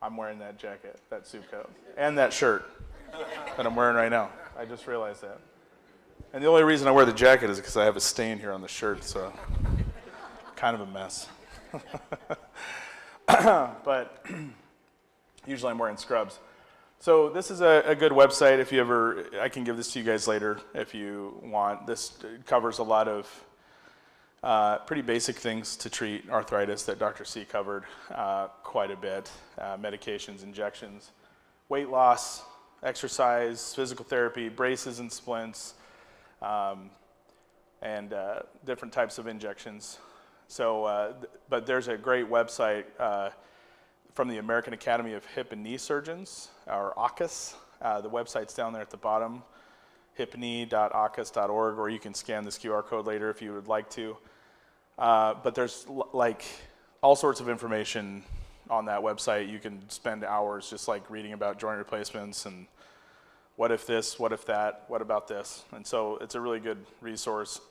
S7: I'm wearing that jacket, that suit coat, and that shirt that I'm wearing right now. I just realized that. And the only reason I wear the jacket is because I have a stain here on the shirt, so kind of a mess. But usually I'm wearing scrubs. So this is a good website if you ever, I can give this to you guys later if you want. This covers a lot of pretty basic things to treat arthritis that Dr. C covered quite a bit. Medications, injections, weight loss, exercise, physical therapy, braces and splints, and different types of injections. So, but there's a great website from the American Academy of Hip and Knee Surgeons, or AAHKS. The website's down there at the bottom, hipknee.aahks.org, or you can scan this QR code later if you would like to. But there's like all sorts of information on that website. You can spend hours just like reading about joint replacements and what if this, what if that, what about this? And so it's a really good resource.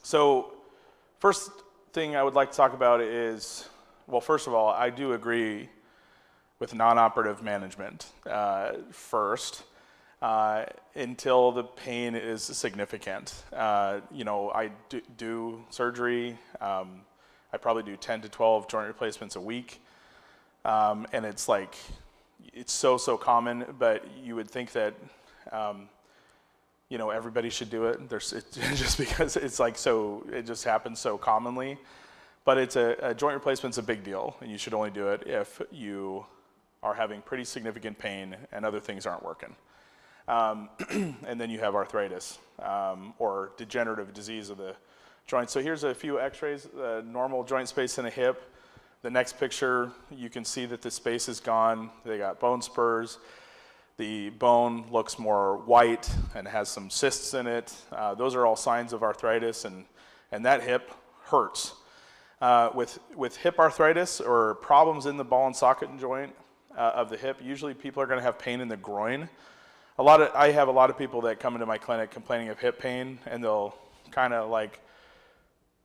S7: So first thing I would like to talk about is, well, first of all, I do agree with non-operative management first until the pain is significant. I do surgery. I probably do 10 to 12 joint replacements a week. And it's like, it's so common, but you would think that, everybody should do it. Just because it's like it just happens so commonly. But it's a joint replacement's a big deal, and you should only do it if you are having pretty significant pain and other things aren't working. And then you have arthritis or degenerative disease of the joint. So here's a few x-rays, normal joint space in a hip. The next picture, you can see that the space is gone. They got bone spurs. The bone looks more white and has some cysts in it. Those are all signs of arthritis, and that hip hurts. With hip arthritis or problems in the ball and socket joint of the hip, usually people are going to have pain in the groin. I have a lot of people that come into my clinic complaining of hip pain, and they'll kind of like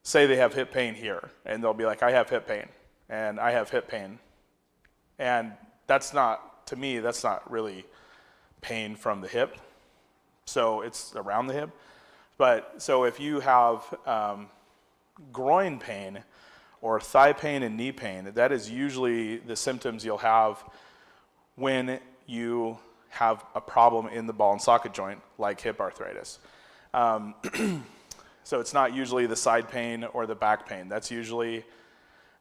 S7: say they have hip pain here, and they'll be like, I have hip pain, and I have hip pain. And that's not, to me, that's not really pain from the hip. So it's around the hip. But so if you have groin pain or thigh pain and knee pain, that is usually the symptoms you'll have when you have a problem in the ball and socket joint, like hip arthritis. So it's not usually the side pain or the back pain. That's usually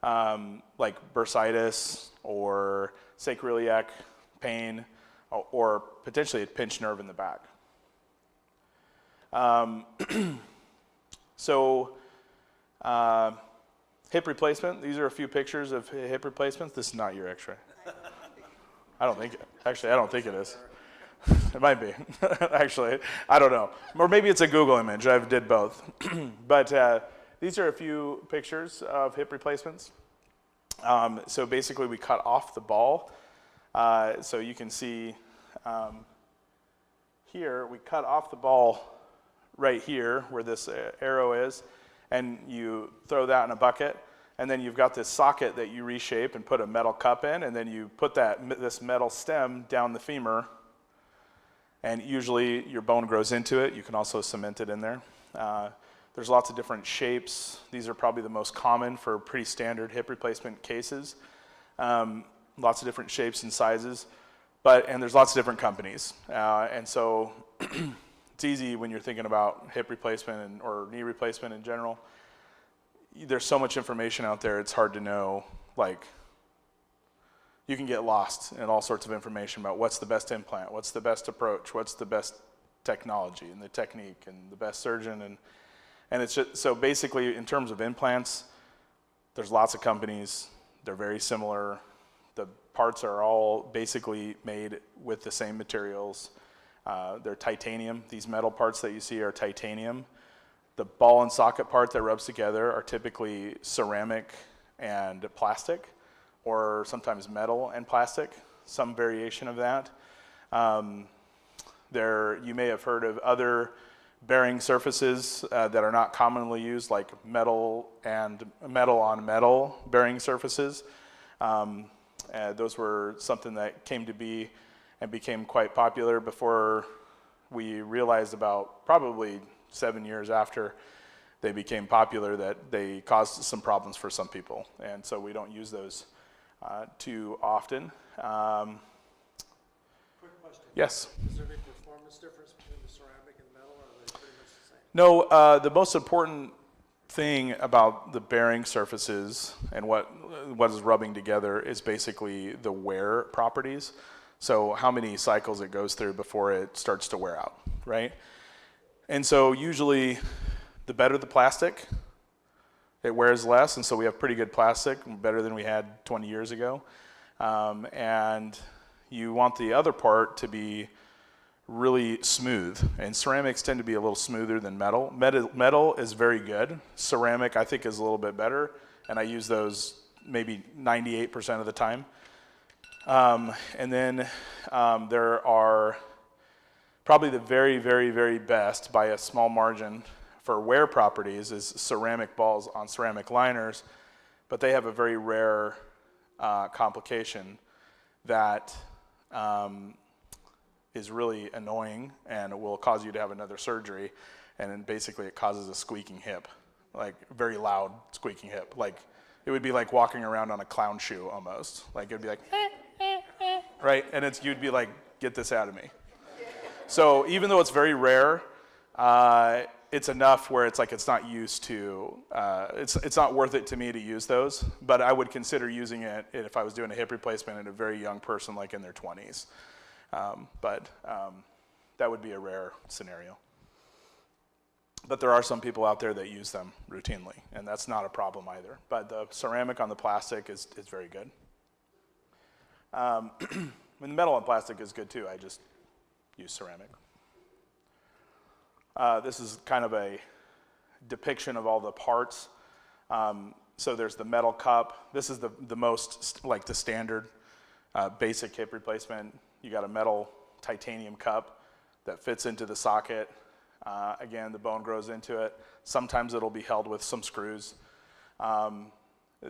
S7: like bursitis or sacroiliac pain or potentially a pinched nerve in the back. Hip replacement. These are a few pictures of hip replacements. This is not your x-ray. I don't think it is. It might be, actually. I don't know. Or maybe it's a Google image. I did both. But these are a few pictures of hip replacements. So basically we cut off the ball. So you can see here, we cut off the ball right here where this arrow is, and you throw that in a bucket, and then you've got this socket that you reshape and put a metal cup in, and then you put this metal stem down the femur, and usually your bone grows into it. You can also cement it in there. There's lots of different shapes. These are probably the most common for pretty standard hip replacement cases. Lots of different shapes and sizes, and there's lots of different companies. And so it's easy when you're thinking about hip replacement or knee replacement in general. There's so much information out there, it's hard to know, like, you can get lost in all sorts of information about what's the best implant, what's the best approach, what's the best technology and the technique and the best surgeon. And it's just, so basically in terms of implants, there's lots of companies, they're very similar. The parts are all basically made with the same materials. They're titanium. These metal parts that you see are titanium. The ball and socket part that rubs together are typically ceramic and plastic, or sometimes metal and plastic, some variation of that. You may have heard of other bearing surfaces that are not commonly used, like metal on metal bearing surfaces. Those were something that came to be and became quite popular before we realized, about probably 7 years after they became popular, that they caused some problems for some people. And so we don't use those too often.
S2: Quick question.
S7: Yes?
S2: Is there any performance difference between the ceramic and metal, or are they pretty much the same?
S7: No, the most important thing about the bearing surfaces and what is rubbing together is basically the wear properties. So how many cycles it goes through before it starts to wear out, right? And so usually the better the plastic, it wears less, and so we have pretty good plastic, better than we had 20 years ago. And you want the other part to be really smooth, and ceramics tend to be a little smoother than metal. Metal is very good. Ceramic, I think, is a little bit better, and I use those maybe 98% of the time. And then there are probably the very, very, very best by a small margin for wear properties is ceramic balls on ceramic liners, but they have a very rare complication that is really annoying and will cause you to have another surgery, and then basically it causes a squeaking hip, like very loud squeaking hip. Like it would be like walking around on a clown shoe almost. Like it'd be like, right? And you'd be like, get this out of me. So even though it's very rare, it's enough where it's like it's not used to, it's not worth it to me to use those, but I would consider using it if I was doing a hip replacement in a very young person, like in their 20s. But that would be a rare scenario. But there are some people out there that use them routinely, and that's not a problem either. But the ceramic on the plastic is very good. And the metal on plastic is good too. I just use ceramic. This is kind of a depiction of all the parts. So there's the metal cup. This is the most, like the standard basic hip replacement. You got a metal titanium cup that fits into the socket. Again, the bone grows into it. Sometimes it'll be held with some screws.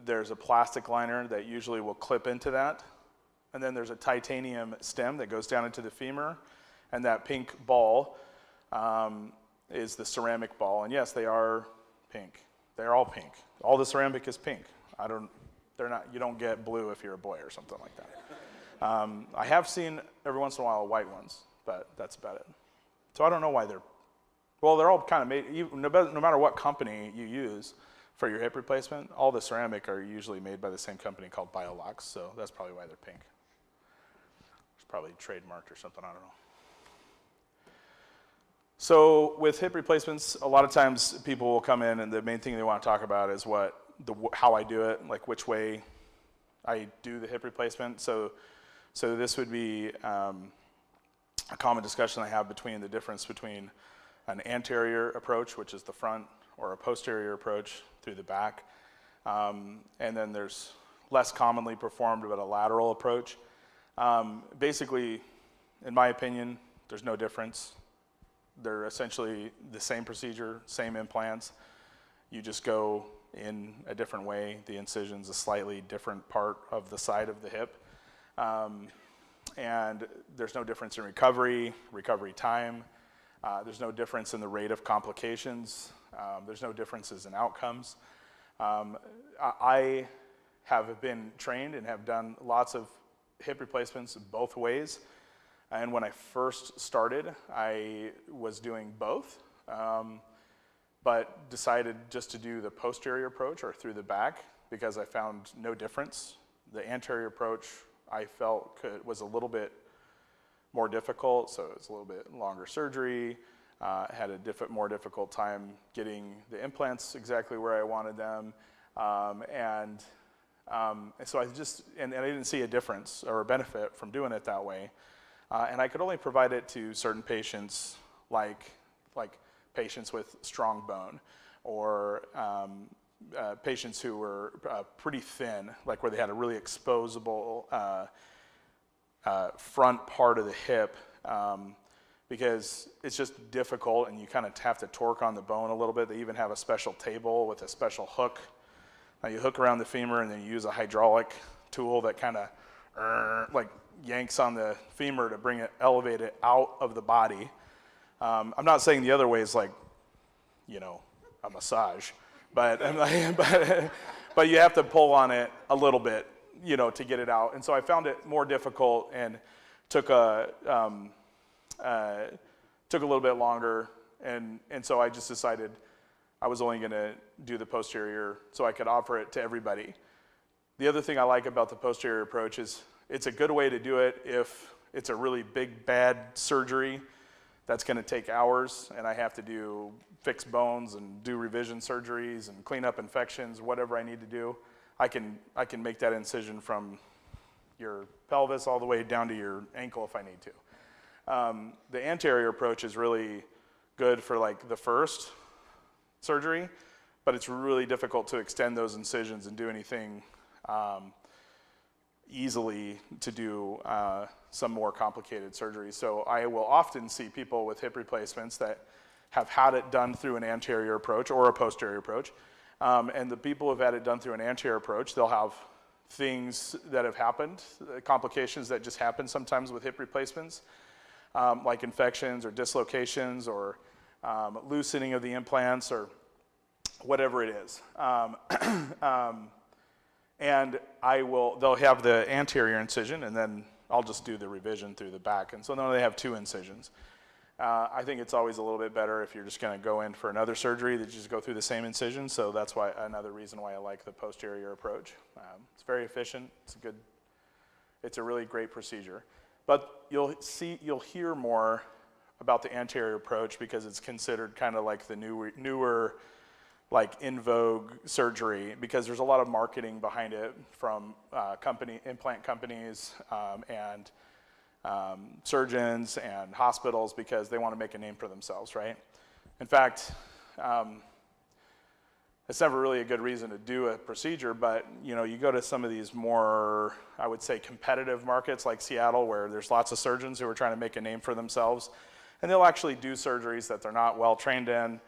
S7: There's a plastic liner that usually will clip into that. And then there's a titanium stem that goes down into the femur. And that pink ball is the ceramic ball. And yes, they are pink. They're all pink. All the ceramic is pink. You don't get blue if you're a boy or something like that. I have seen every once in a while white ones, but that's about it. So I don't know why they're all kind of made, no matter what company you use for your hip replacement, all the ceramic are usually made by the same company called Biolux, so that's probably why they're pink. It's probably trademarked or something, I don't know. So with hip replacements, a lot of times people will come in and the main thing they want to talk about is how I do it, like which way I do the hip replacement. So this would be a common discussion I have between the difference between an anterior approach, which is the front, or a posterior approach through the back. And then there's less commonly performed, but a lateral approach. Basically, in my opinion, there's no difference. They're essentially the same procedure, same implants. You just go in a different way. The incision's a slightly different part of the side of the hip. And there's no difference in recovery time. There's no difference in the rate of complications. There's no differences in outcomes. I have been trained and have done lots of hip replacements both ways. And when I first started, I was doing both, but decided just to do the posterior approach or through the back because I found no difference. The anterior approach I felt was a little bit more difficult, so it was a little bit longer surgery. Had a more difficult time getting the implants exactly where I wanted them, and so I didn't see a difference or a benefit from doing it that way, and I could only provide it to certain patients, like patients with strong bone, or patients who were pretty thin, like where they had a really exposable front part of the hip, because it's just difficult and you kind of have to torque on the bone a little bit. They even have a special table with a special hook. Now you hook around the femur and then you use a hydraulic tool that kind of like yanks on the femur to elevate it out of the body. I'm not saying the other way is like, a massage, but you have to pull on it a little bit, to get it out. And so I found it more difficult and took a little bit longer. And so I just decided I was only going to do the posterior so I could offer it to everybody. The other thing I like about the posterior approach is it's a good way to do it if it's a really big, bad surgery that's going to take hours and I have to fix bones and do revision surgeries and clean up infections, whatever I need to do. I can make that incision from your pelvis all the way down to your ankle if I need to. The anterior approach is really good for like the first surgery, but it's really difficult to extend those incisions and do anything easily to do some more complicated surgeries. So I will often see people with hip replacements that have had it done through an anterior approach or a posterior approach. And the people who have had it done through an anterior approach, they'll have things that have happened, complications that just happen sometimes with hip replacements, like infections or dislocations or loosening of the implants or whatever it is. And they'll have the anterior incision and then I'll just do the revision through the back. And so then they have two incisions. I think it's always a little bit better if you're just going to go in for another surgery that you just go through the same incision. So that's another reason why I like the posterior approach. It's very efficient. It's a really great procedure. But you'll hear more about the anterior approach because it's considered kind of like the newer like in vogue surgery, because there's a lot of marketing behind it from implant companies and surgeons and hospitals because they want to make a name for themselves, right? In fact, it's never really a good reason to do a procedure, but you go to some of these more, I would say, competitive markets like Seattle, where there's lots of surgeons who are trying to make a name for themselves, and they'll actually do surgeries that they're not well trained in,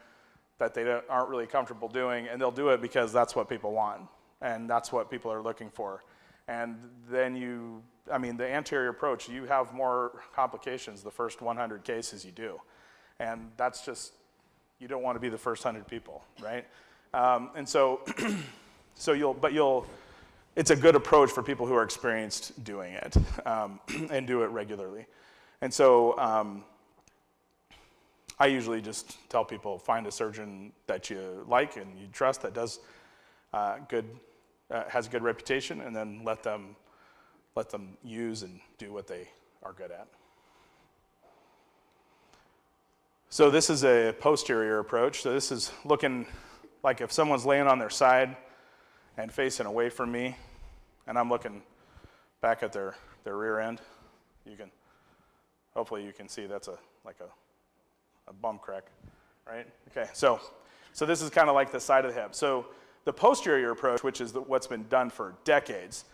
S7: that they aren't really comfortable doing, and they'll do it because that's what people want, and that's what people are looking for. And then the anterior approach, you have more complications the first 100 cases you do. And that's just, you don't want to be the first 100 people, right? And so, it's a good approach for people who are experienced doing it and do it regularly. And so, I usually just tell people, find a surgeon that you like and you trust that does has a good reputation, and then let them use and do what they are good at. So this is a posterior approach. So this is looking like if someone's laying on their side and facing away from me, and I'm looking back at their rear end. Hopefully you can see that's a bum crack, right? Okay, so this is kind of like the side of the hip. So the posterior approach, which is what's been done for decades,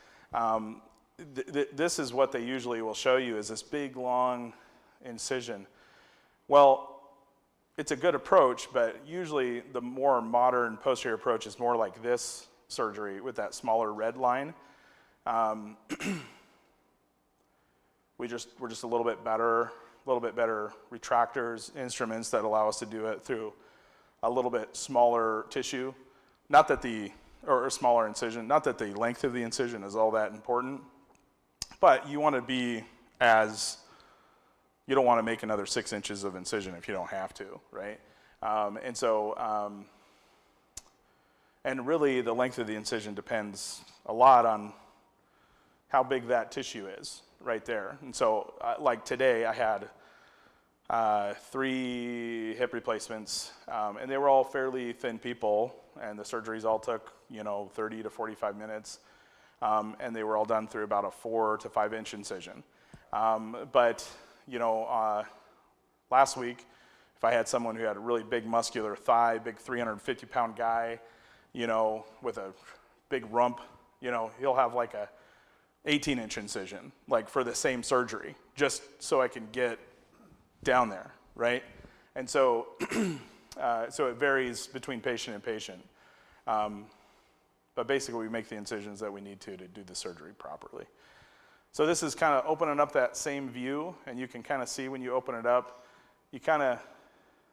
S7: this is what they usually will show you, is this big, long incision. Well, it's a good approach, but usually the more modern posterior approach is more like this surgery with that smaller red line. We're just a little bit better retractors, instruments that allow us to do it through a little bit smaller tissue. Not that or a smaller incision, not that the length of the incision is all that important, but you want to be you don't want to make another 6 inches of incision if you don't have to, right? And really the length of the incision depends a lot on how big that tissue is right there. And so like today I had 3 hip replacements, and they were all fairly thin people, and the surgeries all took 30 to 45 minutes, and they were all done through about a 4 to 5 inch incision. But last week, if I had someone who had a really big muscular thigh, big 350-pound guy, with a big rump, he'll have like a 18-inch incision, like for the same surgery, just so I can get down there, right? And so, so it varies between patient and patient. But basically, we make the incisions that we need to do the surgery properly. So this is kind of opening up that same view, and you can kind of see when you open it up,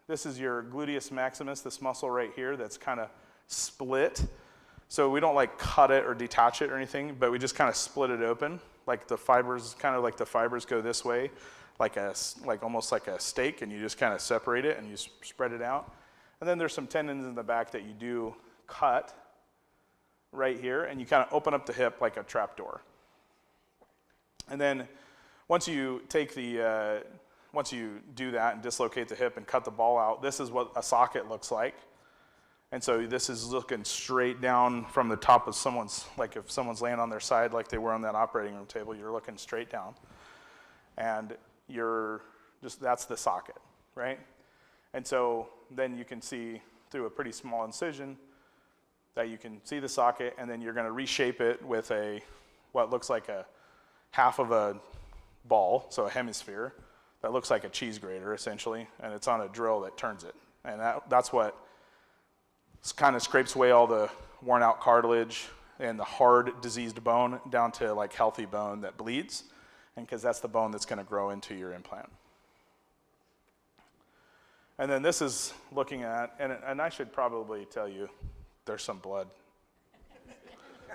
S7: this is your gluteus maximus, this muscle right here that's kind of split. So we don't like cut it or detach it or anything, but we just kind of split it open, like the fibers, kind of like the fibers go this way, like almost like a steak, and you just kind of separate it and you spread it out. And then there's some tendons in the back that you do cut right here, and you kind of open up the hip like a trap door. And then once you once you do that and dislocate the hip and cut the ball out, this is what a socket looks like. And so this is looking straight down from the top of someone's, like if someone's laying on their side like they were on that operating room table, you're looking straight down. And that's the socket, right? And so then you can see through a pretty small incision that you can see the socket, and then you're going to reshape it with what looks like a half of a ball, so a hemisphere, that looks like a cheese grater essentially, and it's on a drill that turns it. And that's what kind of scrapes away all the worn out cartilage and the hard diseased bone down to like healthy bone that bleeds, and because that's the bone that's going to grow into your implant. And then this is looking at, and I should probably tell you, there's some blood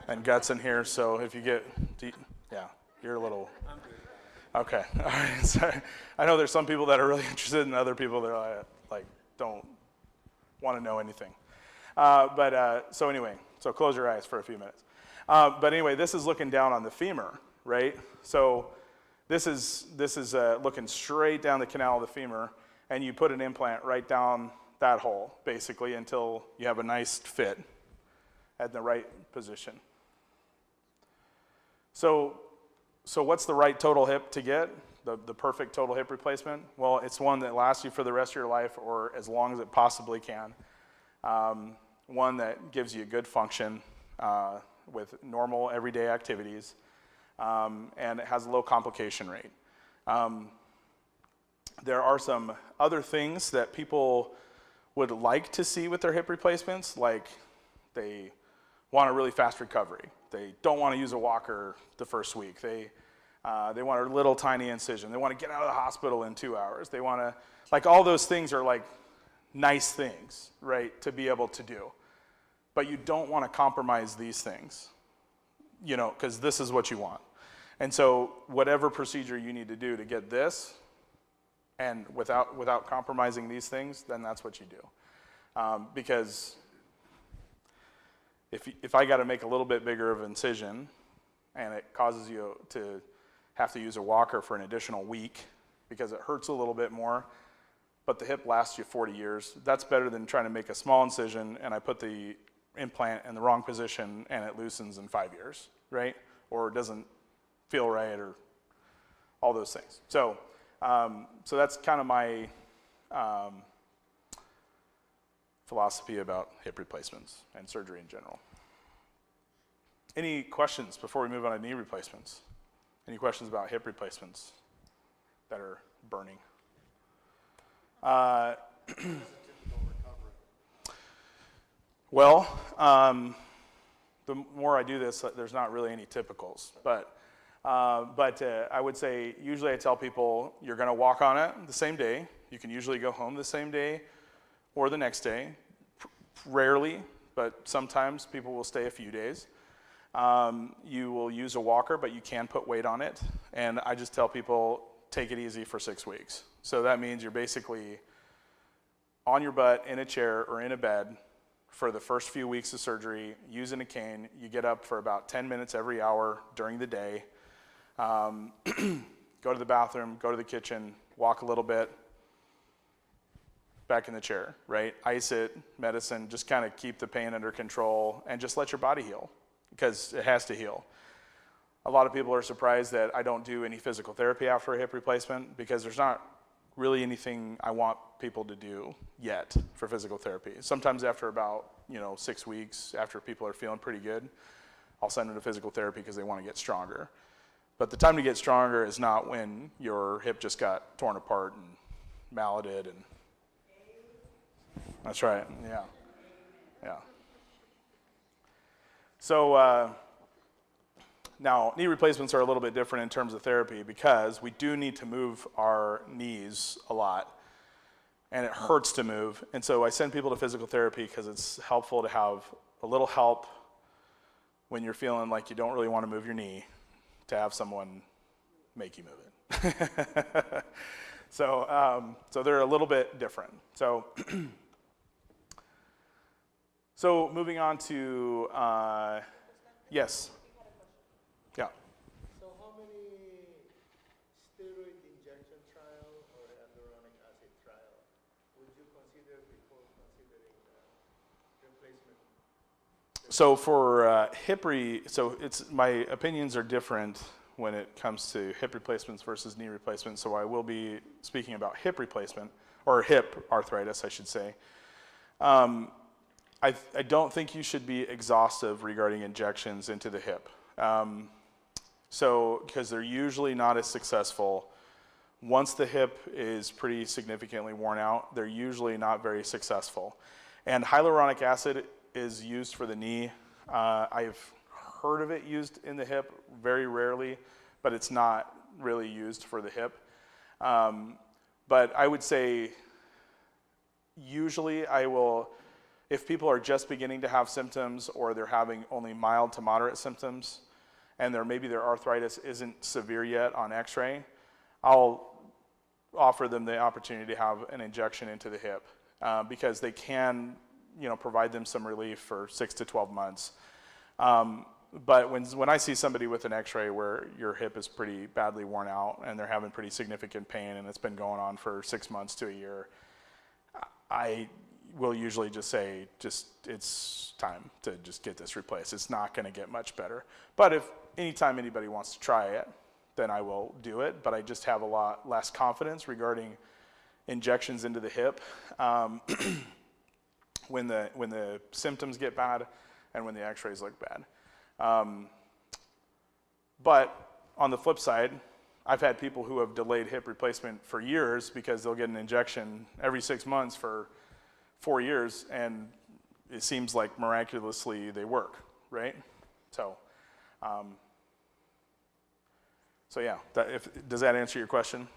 S7: and guts in here, so if you get, you're a little, okay, all right, sorry. I know there's some people that are really interested and other people that are like don't want to know anything. So anyway, so close your eyes for a few minutes. But anyway, this is looking down on the femur, right? So this is looking straight down the canal of the femur, and you put an implant right down that hole, basically, until you have a nice fit at the right position. So what's the right total hip to get? The perfect total hip replacement? Well, it's one that lasts you for the rest of your life or as long as it possibly can. One that gives you good function with normal everyday activities, and it has a low complication rate. There are some other things that people would like to see with their hip replacements, like they want a really fast recovery. They don't want to use a walker the first week. They want a little tiny incision. They want to get out of the hospital in 2 hours. They want to, like, all those things are like nice things, right, to be able to do. But you don't want to compromise these things, because this is what you want. And so whatever procedure you need to do to get this, and without compromising these things, then that's what you do. Because if I got to make a little bit bigger of an incision, and it causes you to have to use a walker for an additional week because it hurts a little bit more, but the hip lasts you 40 years, that's better than trying to make a small incision and I put the implant in the wrong position and it loosens in 5 years, right? Or doesn't feel right, or all those things. So that's kind of my philosophy about hip replacements and surgery in general. Any questions before we move on to knee replacements? Any questions about hip replacements that are burning?
S2: Typical recovery.
S7: Well, the more I do this, there's not really any typicals, but I would say usually I tell people you're going to walk on it the same day. You can usually go home the same day or the next day. Rarely, but sometimes people will stay a few days. You will use a walker, but you can put weight on it. And I just tell people, take it easy for 6 weeks. So that means you're basically on your butt in a chair or in a bed for the first few weeks of surgery, using a cane. You get up for about 10 minutes every hour during the day. Go to the bathroom, go to the kitchen, walk a little bit, back in the chair, right? Ice it, medicine, just kind of keep the pain under control and just let your body heal, because it has to heal. A lot of people are surprised that I don't do any physical therapy after a hip replacement, because there's not really anything I want people to do yet for physical therapy. Sometimes after about 6 weeks, after people are feeling pretty good, I'll send them to physical therapy because they want to get stronger. But the time to get stronger is not when your hip just got torn apart and malleted and that's right, yeah. So now knee replacements are a little bit different in terms of therapy, because we do need to move our knees a lot, and it hurts to move. And so I send people to physical therapy because it's helpful to have a little help when you're feeling like you don't really want to move your knee, to have someone make you move it. So they're a little bit different. So moving on to, yes. Yeah.
S6: So how many steroid injection trial or hyaluronic acid trial would you consider before considering replacement?
S7: So for my opinions are different when it comes to hip replacements versus knee replacements. So I will be speaking about hip replacement, or hip arthritis, I should say. I don't think you should be exhaustive regarding injections into the hip. Because they're usually not as successful. Once the hip is pretty significantly worn out, they're usually not very successful. And hyaluronic acid is used for the knee. I've heard of it used in the hip, very rarely, but it's not really used for the hip. But I would say usually I will, if people are just beginning to have symptoms or they're having only mild to moderate symptoms and maybe their arthritis isn't severe yet on x-ray, I'll offer them the opportunity to have an injection into the hip because they can provide them some relief for 6 to 12 months. But when I see somebody with an x-ray where your hip is pretty badly worn out and they're having pretty significant pain and it's been going on for 6 months to a year, I will usually just say, it's time to just get this replaced. It's not going to get much better. But if anytime anybody wants to try it, then I will do it. But I just have a lot less confidence regarding injections into the hip when the symptoms get bad and when the x-rays look bad. But on the flip side, I've had people who have delayed hip replacement for years because they'll get an injection every 6 months for 4 years, and it seems like miraculously they work, right? So yeah, does that answer your question?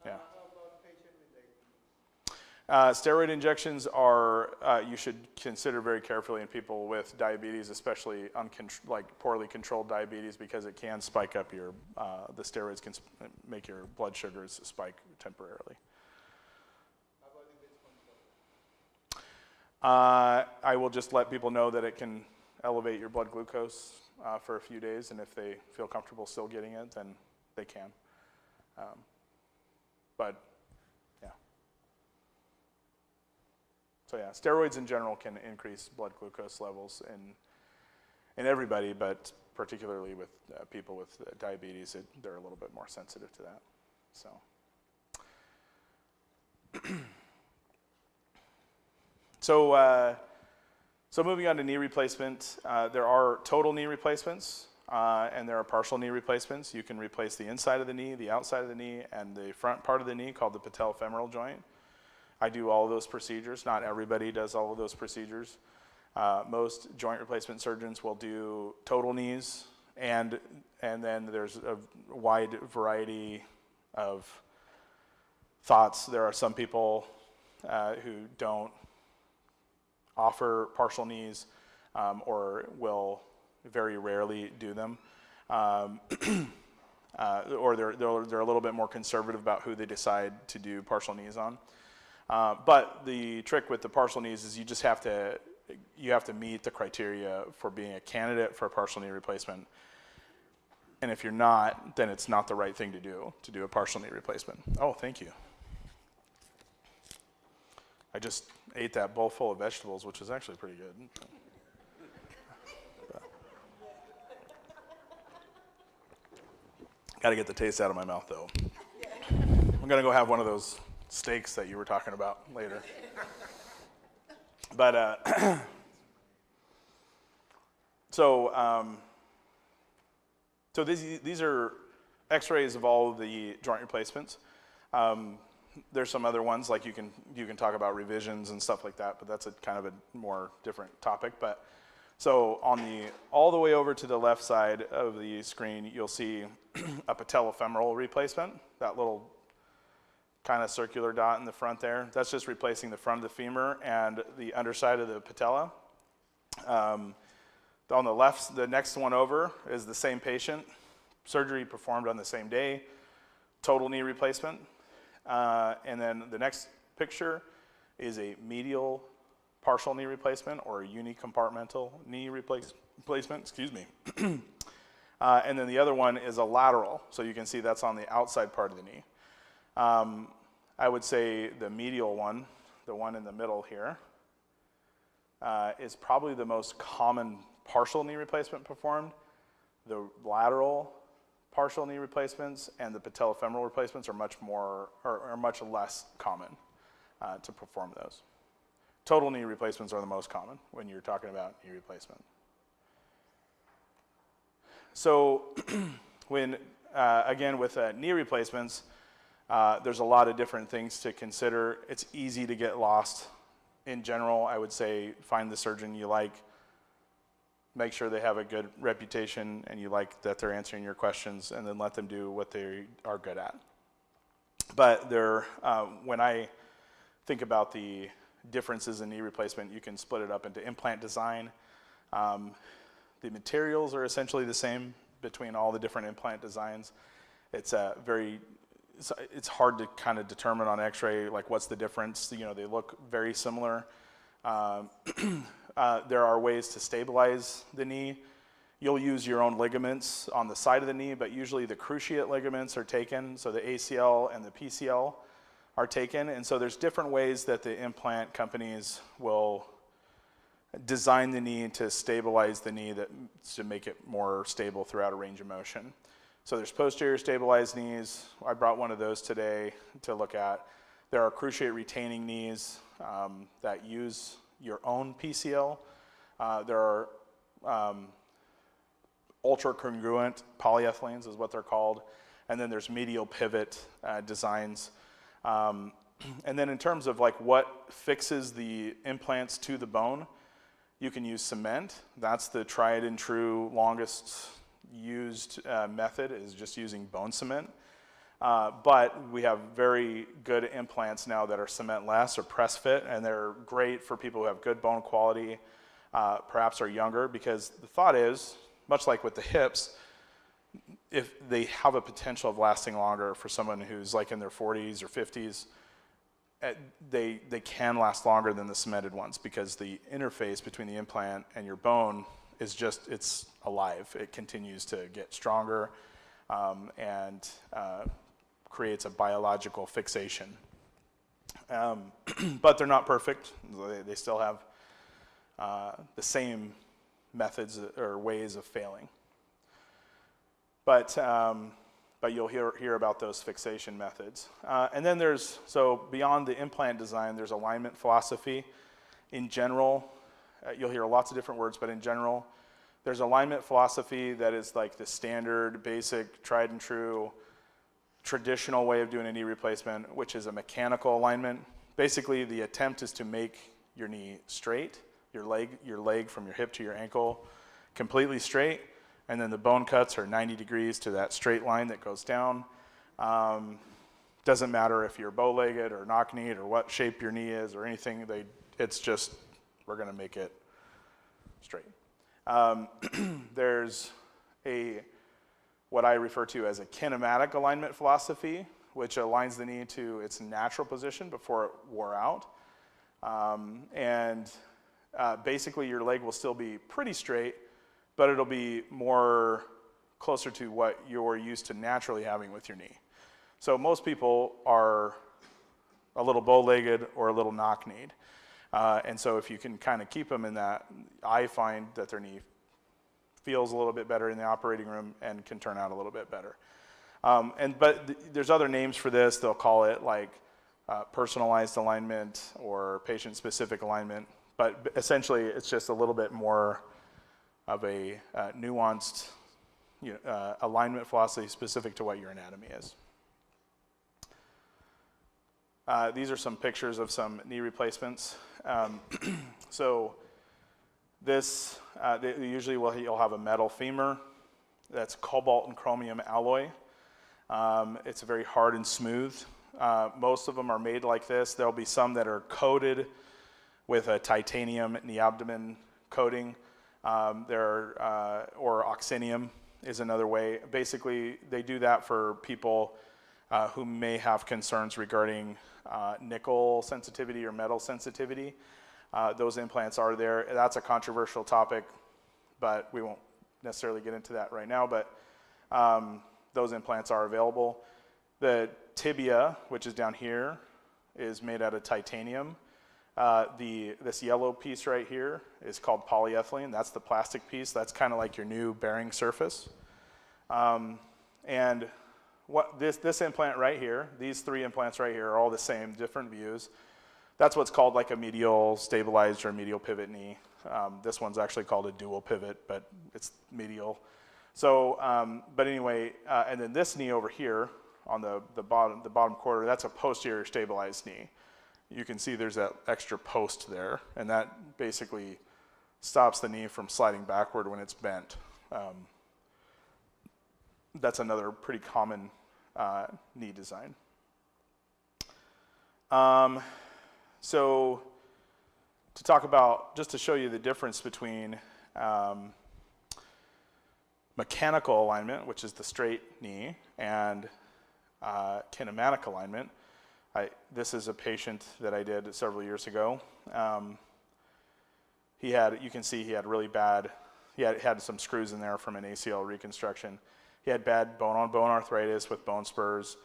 S7: Yeah.
S6: How about patient-related?
S7: Steroid injections are, you should consider very carefully in people with diabetes, especially poorly controlled diabetes, because it can spike up the steroids can make your blood sugars spike temporarily.
S6: How about if it's controlled?
S7: I will just let people know that it can elevate your blood glucose for a few days, and if they feel comfortable still getting it, then they can. But yeah. So yeah, steroids in general can increase blood glucose levels in everybody, but particularly with people with diabetes, they're a little bit more sensitive to that. So moving on to knee replacement, there are total knee replacements and there are partial knee replacements. You can replace the inside of the knee, the outside of the knee, and the front part of the knee called the patellofemoral joint. I do all of those procedures. Not everybody does all of those procedures. Most joint replacement surgeons will do total knees, and then there's a wide variety of thoughts. There are some people who don't offer partial knees or will very rarely do them. Or they're a little bit more conservative about who they decide to do partial knees on. But the trick with the partial knees is you have to meet the criteria for being a candidate for a partial knee replacement. And if you're not, then it's not the right thing to do a partial knee replacement. Oh, thank you. I just ate that bowl full of vegetables, which is actually pretty good. Got to get the taste out of my mouth, though. I'm going to go have one of those steaks that you were talking about later. But, so these are x-rays of all of the joint replacements. There's some other ones, like you can talk about revisions and stuff like that, but that's a kind of a more different topic. But so all the way over to the left side of the screen, you'll see a patellofemoral replacement, that little kind of circular dot in the front there. That's just replacing the front of the femur and the underside of the patella. On the left, the next one over is the same patient, surgery performed on the same day, total knee replacement. And then the next picture is a medial partial knee replacement or a unicompartmental knee replacement, excuse me. And then the other one is a lateral. So you can see that's on the outside part of the knee. I would say the medial one, the one in the middle here, is probably the most common partial knee replacement performed. The lateral partial knee replacements and the patellofemoral replacements are much less common to perform those. Total knee replacements are the most common when you're talking about knee replacement. So again, with knee replacements, there's a lot of different things to consider. It's easy to get lost. In general, I would say find the surgeon you like, make sure they have a good reputation and you like that they're answering your questions, and then let them do what they are good at. But when I think about the differences in knee replacement, you can split it up into implant design. The materials are essentially the same between all the different implant designs. It's hard to kind of determine on x-ray, like what's the difference. They look very similar. There are ways to stabilize the knee. You'll use your own ligaments on the side of the knee, but usually the cruciate ligaments are taken, so the ACL and the PCL are taken. And so there's different ways that the implant companies will design the knee to stabilize the knee to make it more stable throughout a range of motion. So there's posterior stabilized knees. I brought one of those today to look at. There are cruciate retaining knees that use your own PCL. There are ultra-congruent polyethylenes is what they're called. And then there's medial pivot designs. And then in terms of like what fixes the implants to the bone, you can use cement. That's the tried and true longest used method, is just using bone cement. But we have very good implants now that are cementless or press fit, and they're great for people who have good bone quality, perhaps are younger, because the thought is, much like with the hips, if they have a potential of lasting longer for someone who's like in their 40s or 50s, they can last longer than the cemented ones, because the interface between the implant and your bone is it's alive. It continues to get stronger and creates a biological fixation. But they're not perfect. They still have the same methods or ways of failing. But you'll hear about those fixation methods. And then so beyond the implant design, there's alignment philosophy. In general, you'll hear lots of different words, but in general, there's alignment philosophy that is like the standard, basic, tried and true, traditional way of doing a knee replacement, which is a mechanical alignment. basically the attempt is to make your knee straight, your leg from your hip to your ankle completely straight, and then the bone cuts are 90 degrees to that straight line that goes down. Doesn't matter if you're bow-legged or knock-kneed or what shape your knee is or anything, it's just, we're gonna make it straight. There's what I refer to as a kinematic alignment philosophy, which aligns the knee to its natural position before it wore out. Basically your leg will still be pretty straight, but it'll be more closer to what you're used to naturally having with your knee. So most people are a little bow-legged or a little knock-kneed. And so if you can kind of keep them in that, I find that their knee feels a little bit better in the operating room and can turn out a little bit better. But there's other names for this. They'll call it like personalized alignment or patient-specific alignment. But essentially, it's just a little bit more of a nuanced alignment philosophy specific to what your anatomy is. These are some pictures of some knee replacements. So this, usually you'll have a metal femur that's cobalt and chromium alloy. It's very hard and smooth. Most of them are made like this. There'll be some that are coated with a titanium knee abdomen coating. Or oxinium is another way. Basically, they do that for people who may have concerns regarding nickel sensitivity or metal sensitivity. Those implants are there. That's a controversial topic, but we won't necessarily get into that right now, but those implants are available. The tibia, which is down here, is made out of titanium. This yellow piece right here is called polyethylene. That's the plastic piece. That's kind of like your new bearing surface. And what this implant right here, these three implants right here are all the same, different views. That's what's called like a medial stabilized or medial pivot knee. This one's actually called a dual pivot, but it's medial. So, but anyway, and then this knee over here on the bottom quarter, that's a posterior stabilized knee. You can see there's that extra post there, and that basically stops the knee from sliding backward when it's bent. That's another pretty common knee design. So to talk about, just to show you the difference between mechanical alignment, which is the straight knee, and kinematic alignment. This is a patient that I did several years ago. You can see he had really bad, he had some screws in there from an ACL reconstruction. He had bad bone-on-bone arthritis with bone spurs.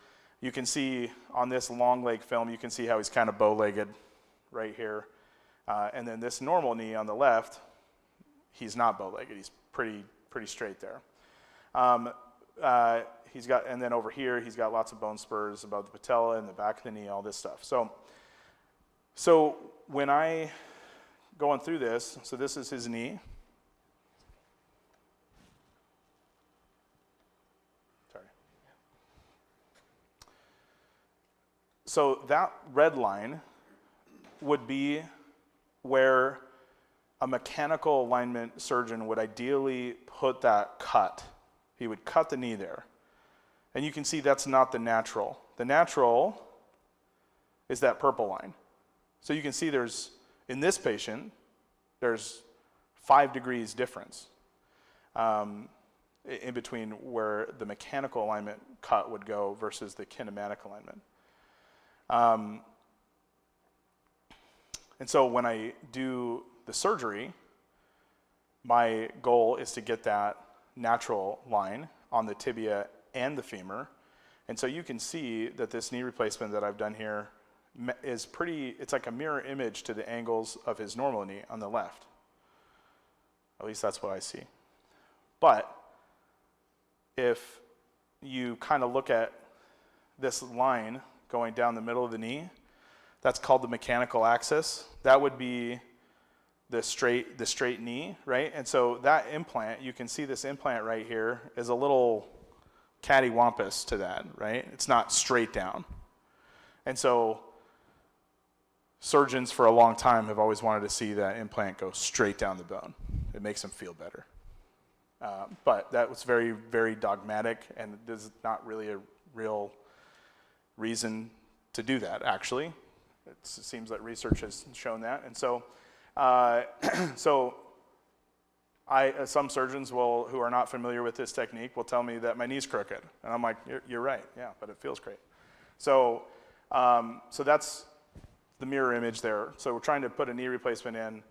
S7: You can see on this long leg film, you can see how he's kind of bow-legged right here. And then this normal knee on the left, he's not bow-legged. He's pretty straight there. And then over here, he's got lots of bone spurs above the patella and the back of the knee, all this stuff. So when I going through this, so this is his knee. Sorry. So that red line would be where a mechanical alignment surgeon would ideally put that cut. He would cut the knee there. And you can see that's not the natural. The natural is that purple line. So you can see in this patient, there's 5 degrees difference in between where the mechanical alignment cut would go versus the kinematic alignment. And so when I do the surgery, my goal is to get that natural line on the tibia and the femur. And so you can see that this knee replacement that I've done here is it's like a mirror image to the angles of his normal knee on the left. At least that's what I see. But if you kind of look at this line going down the middle of the knee, that's called the mechanical axis. That would be the straight knee, right? And so that implant, you can see this implant right here is a little cattywampus to that, right? It's not straight down. And so surgeons for a long time have always wanted to see that implant go straight down the bone. It makes them feel better. But that was very, very dogmatic, and there's not really a real reason to do that, actually. It seems that research has shown that. And so, some surgeons who are not familiar with this technique will tell me that my knee's crooked. And I'm like, you're right, yeah, but it feels great. So that's the mirror image there. So we're trying to put a knee replacement in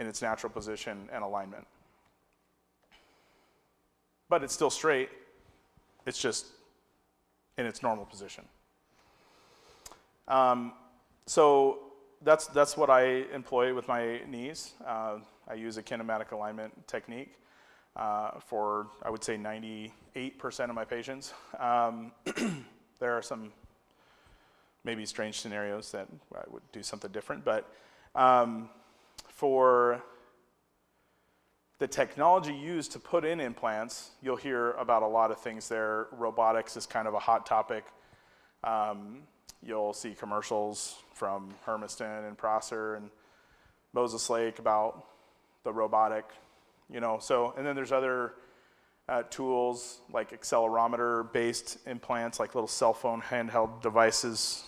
S7: its natural position and alignment. But it's still straight. It's just in its normal position. So that's what I employ with my knees. I use a kinematic alignment technique for, I would say, 98% of my patients. There are some maybe strange scenarios that I would do something different, but for the technology used to put in implants, you'll hear about a lot of things there. Robotics is kind of a hot topic. You'll see commercials from Hermiston and Prosser and Moses Lake about the robotic, so, and then there's other tools like accelerometer-based implants, like little cell phone handheld devices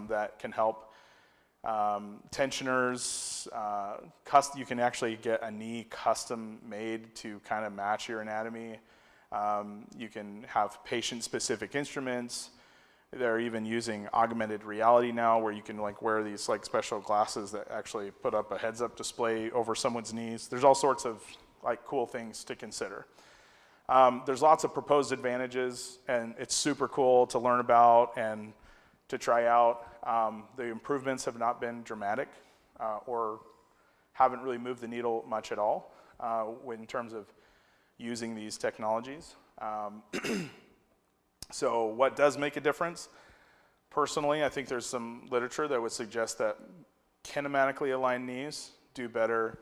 S7: that can help. Tensioners, you can actually get a knee custom made to kind of match your anatomy. You can have patient-specific instruments. They're even using augmented reality now, where you can wear these special glasses that actually put up a heads-up display over someone's knees. There's all sorts of cool things to consider. There's lots of proposed advantages, and it's super cool to learn about and to try out. The improvements have not been dramatic or haven't really moved the needle much at all in terms of using these technologies. So what does make a difference? Personally, I think there's some literature that would suggest that kinematically aligned knees do better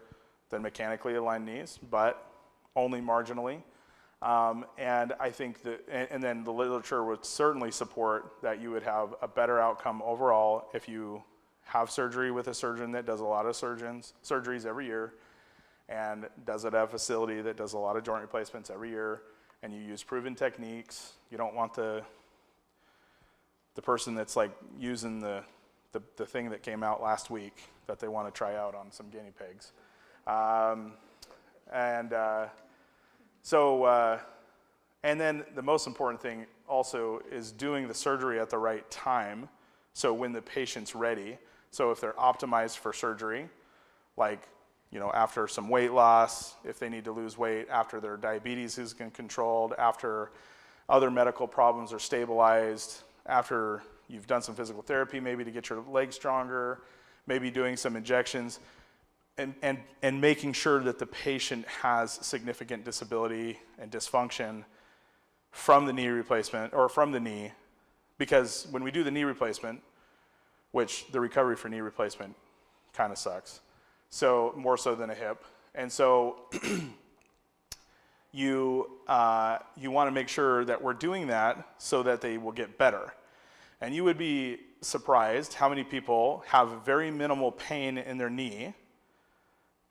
S7: than mechanically aligned knees, but only marginally. And I think and then the literature would certainly support that you would have a better outcome overall if you have surgery with a surgeon that does a lot of surgeries every year, and does it at a facility that does a lot of joint replacements every year, and you use proven techniques. You don't want the person that's using the thing that came out last week that they want to try out on some guinea pigs. And then the most important thing also is doing the surgery at the right time, so when the patient's ready. So if they're optimized for surgery, after some weight loss, if they need to lose weight, after their diabetes is controlled, after other medical problems are stabilized, after you've done some physical therapy maybe to get your legs stronger, maybe doing some injections, and making sure that the patient has significant disability and dysfunction from the knee replacement, or from the knee, because when we do the knee replacement, which the recovery for knee replacement kind of sucks, so more so than a hip, and so you want to make sure that we're doing that so that they will get better. And you would be surprised how many people have very minimal pain in their knee,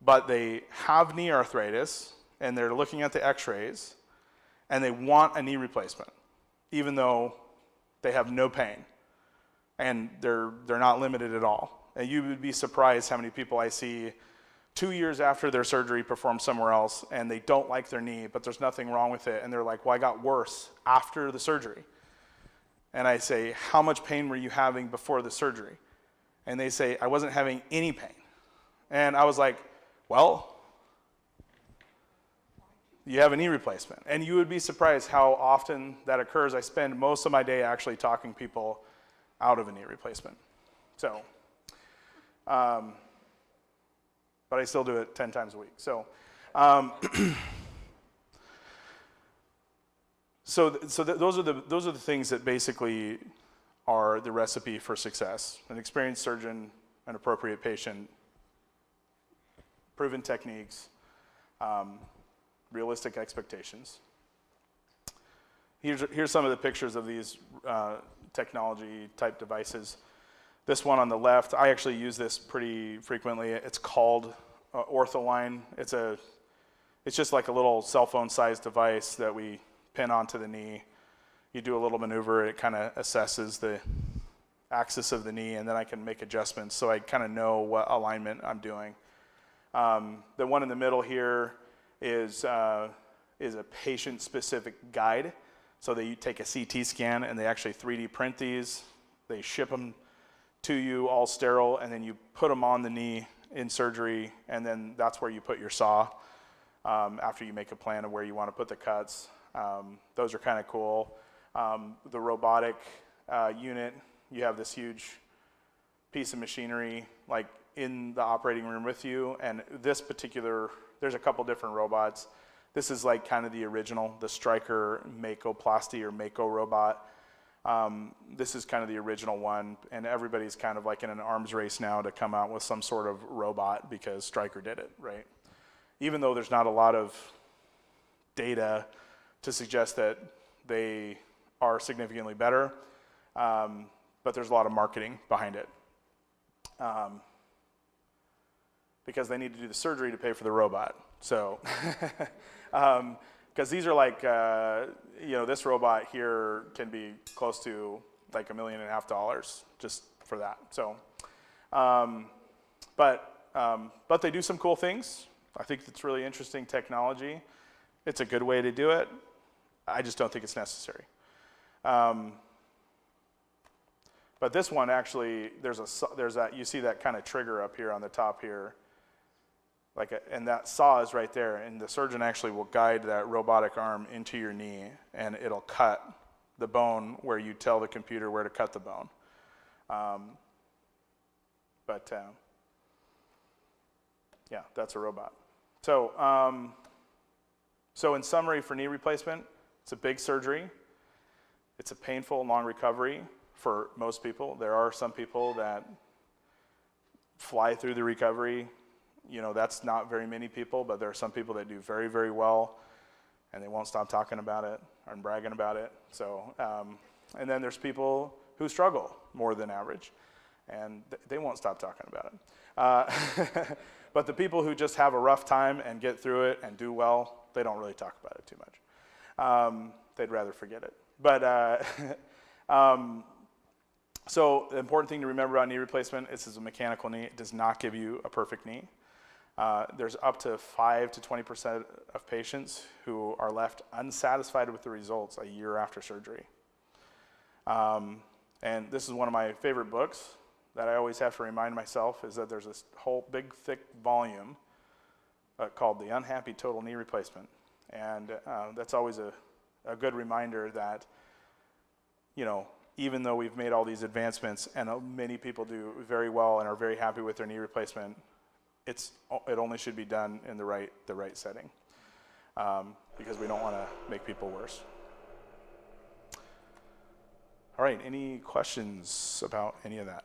S7: but they have knee arthritis, and they're looking at the x-rays, and they want a knee replacement, even though they have no pain, and they're not limited at all. And you would be surprised how many people I see 2 years after their surgery performed somewhere else, and they don't like their knee, but there's nothing wrong with it, and they're like, well, I got worse after the surgery. And I say, how much pain were you having before the surgery? And they say, I wasn't having any pain. And I was like, well, you have a knee replacement. And you would be surprised how often that occurs. I spend most of my day actually talking people out of a knee replacement. So, but I still do it 10 times a week. So, those are the things that basically are the recipe for success: an experienced surgeon, an appropriate patient, proven techniques, realistic expectations. Here's some of the pictures of these technology type devices. This one on the left, I actually use this pretty frequently. It's called OrthoLine. It's just like a little cell phone sized device that we pin onto the knee. You do a little maneuver, it kind of assesses the axis of the knee, and then I can make adjustments so I kind of know what alignment I'm doing. The one in the middle here is a patient-specific guide. So they take a CT scan and they actually 3D print these. They ship them to you all sterile, and then you put them on the knee in surgery, and then that's where you put your saw after you make a plan of where you want to put the cuts. Those are kind of cool. The robotic unit, you have this huge piece of machinery like in the operating room with you, and this particular, there's a couple different robots. This is like kind of the original, the Stryker Makoplasty or Mako robot. This is kind of the original one, and everybody's kind of like in an arms race now to come out with some sort of robot because Stryker did it, right? Even though there's not a lot of data to suggest that they are significantly better, but there's a lot of marketing behind it. Because they need to do the surgery to pay for the robot. So, because these are like, this robot here can be close to like $1.5 million just for that. So, but they do some cool things. I think it's really interesting technology. It's a good way to do it. I just don't think it's necessary. But this one actually, there's that, you see that kind of trigger up here on the top here. And that saw is right there, and the surgeon actually will guide that robotic arm into your knee, and it'll cut the bone where you tell the computer where to cut the bone. Yeah, that's a robot. So in summary, for knee replacement, it's a big surgery. It's a painful, long recovery for most people. There are some people that fly through the recovery. That's not very many people, but there are some people that do very, very well, and they won't stop talking about it and bragging about it. So, and then there's people who struggle more than average, and they won't stop talking about it. But the people who just have a rough time and get through it and do well, they don't really talk about it too much. They'd rather forget it. But so the important thing to remember about knee replacement, this is a mechanical knee. It does not give you a perfect knee. There's up to 5 to 20% of patients who are left unsatisfied with the results a year after surgery. And this is one of my favorite books that I always have to remind myself is that there's this whole big, thick volume called The Unhappy Total Knee Replacement. And that's always a good reminder that, even though we've made all these advancements and many people do very well and are very happy with their knee replacement, it only should be done in the right setting, because we don't want to make people worse. All right, any questions about any of that?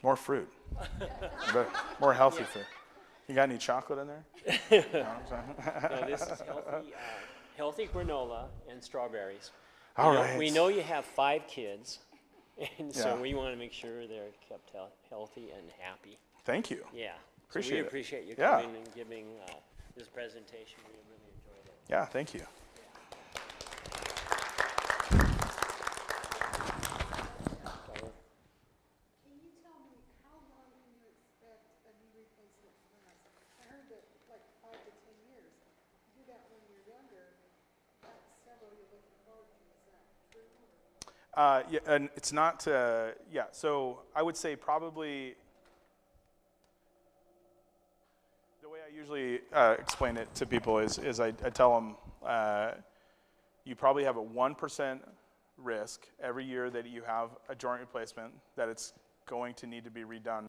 S7: More fruit. More healthy fruit. You got any chocolate in there?
S4: No, this is healthy granola and strawberries.
S7: All right.
S4: We know you have 5 kids, and so
S7: Yeah.
S4: we want to make sure they're kept healthy and happy.
S7: Thank you.
S4: Yeah.
S7: Appreciate
S4: so we
S7: it.
S4: appreciate you
S7: Yeah.
S4: coming and giving this presentation. We really enjoyed it.
S7: Yeah, thank you.
S8: Can you tell me how long do you expect a knee replacement to last? I heard that like 5 to 10 years. You do that when you're younger, that's several you're looking forward to. Is that true?
S7: Yeah, and it's not, so I would say probably, the way I usually explain it to people is I tell them, you probably have a 1% risk every year that you have a joint replacement that it's going to need to be redone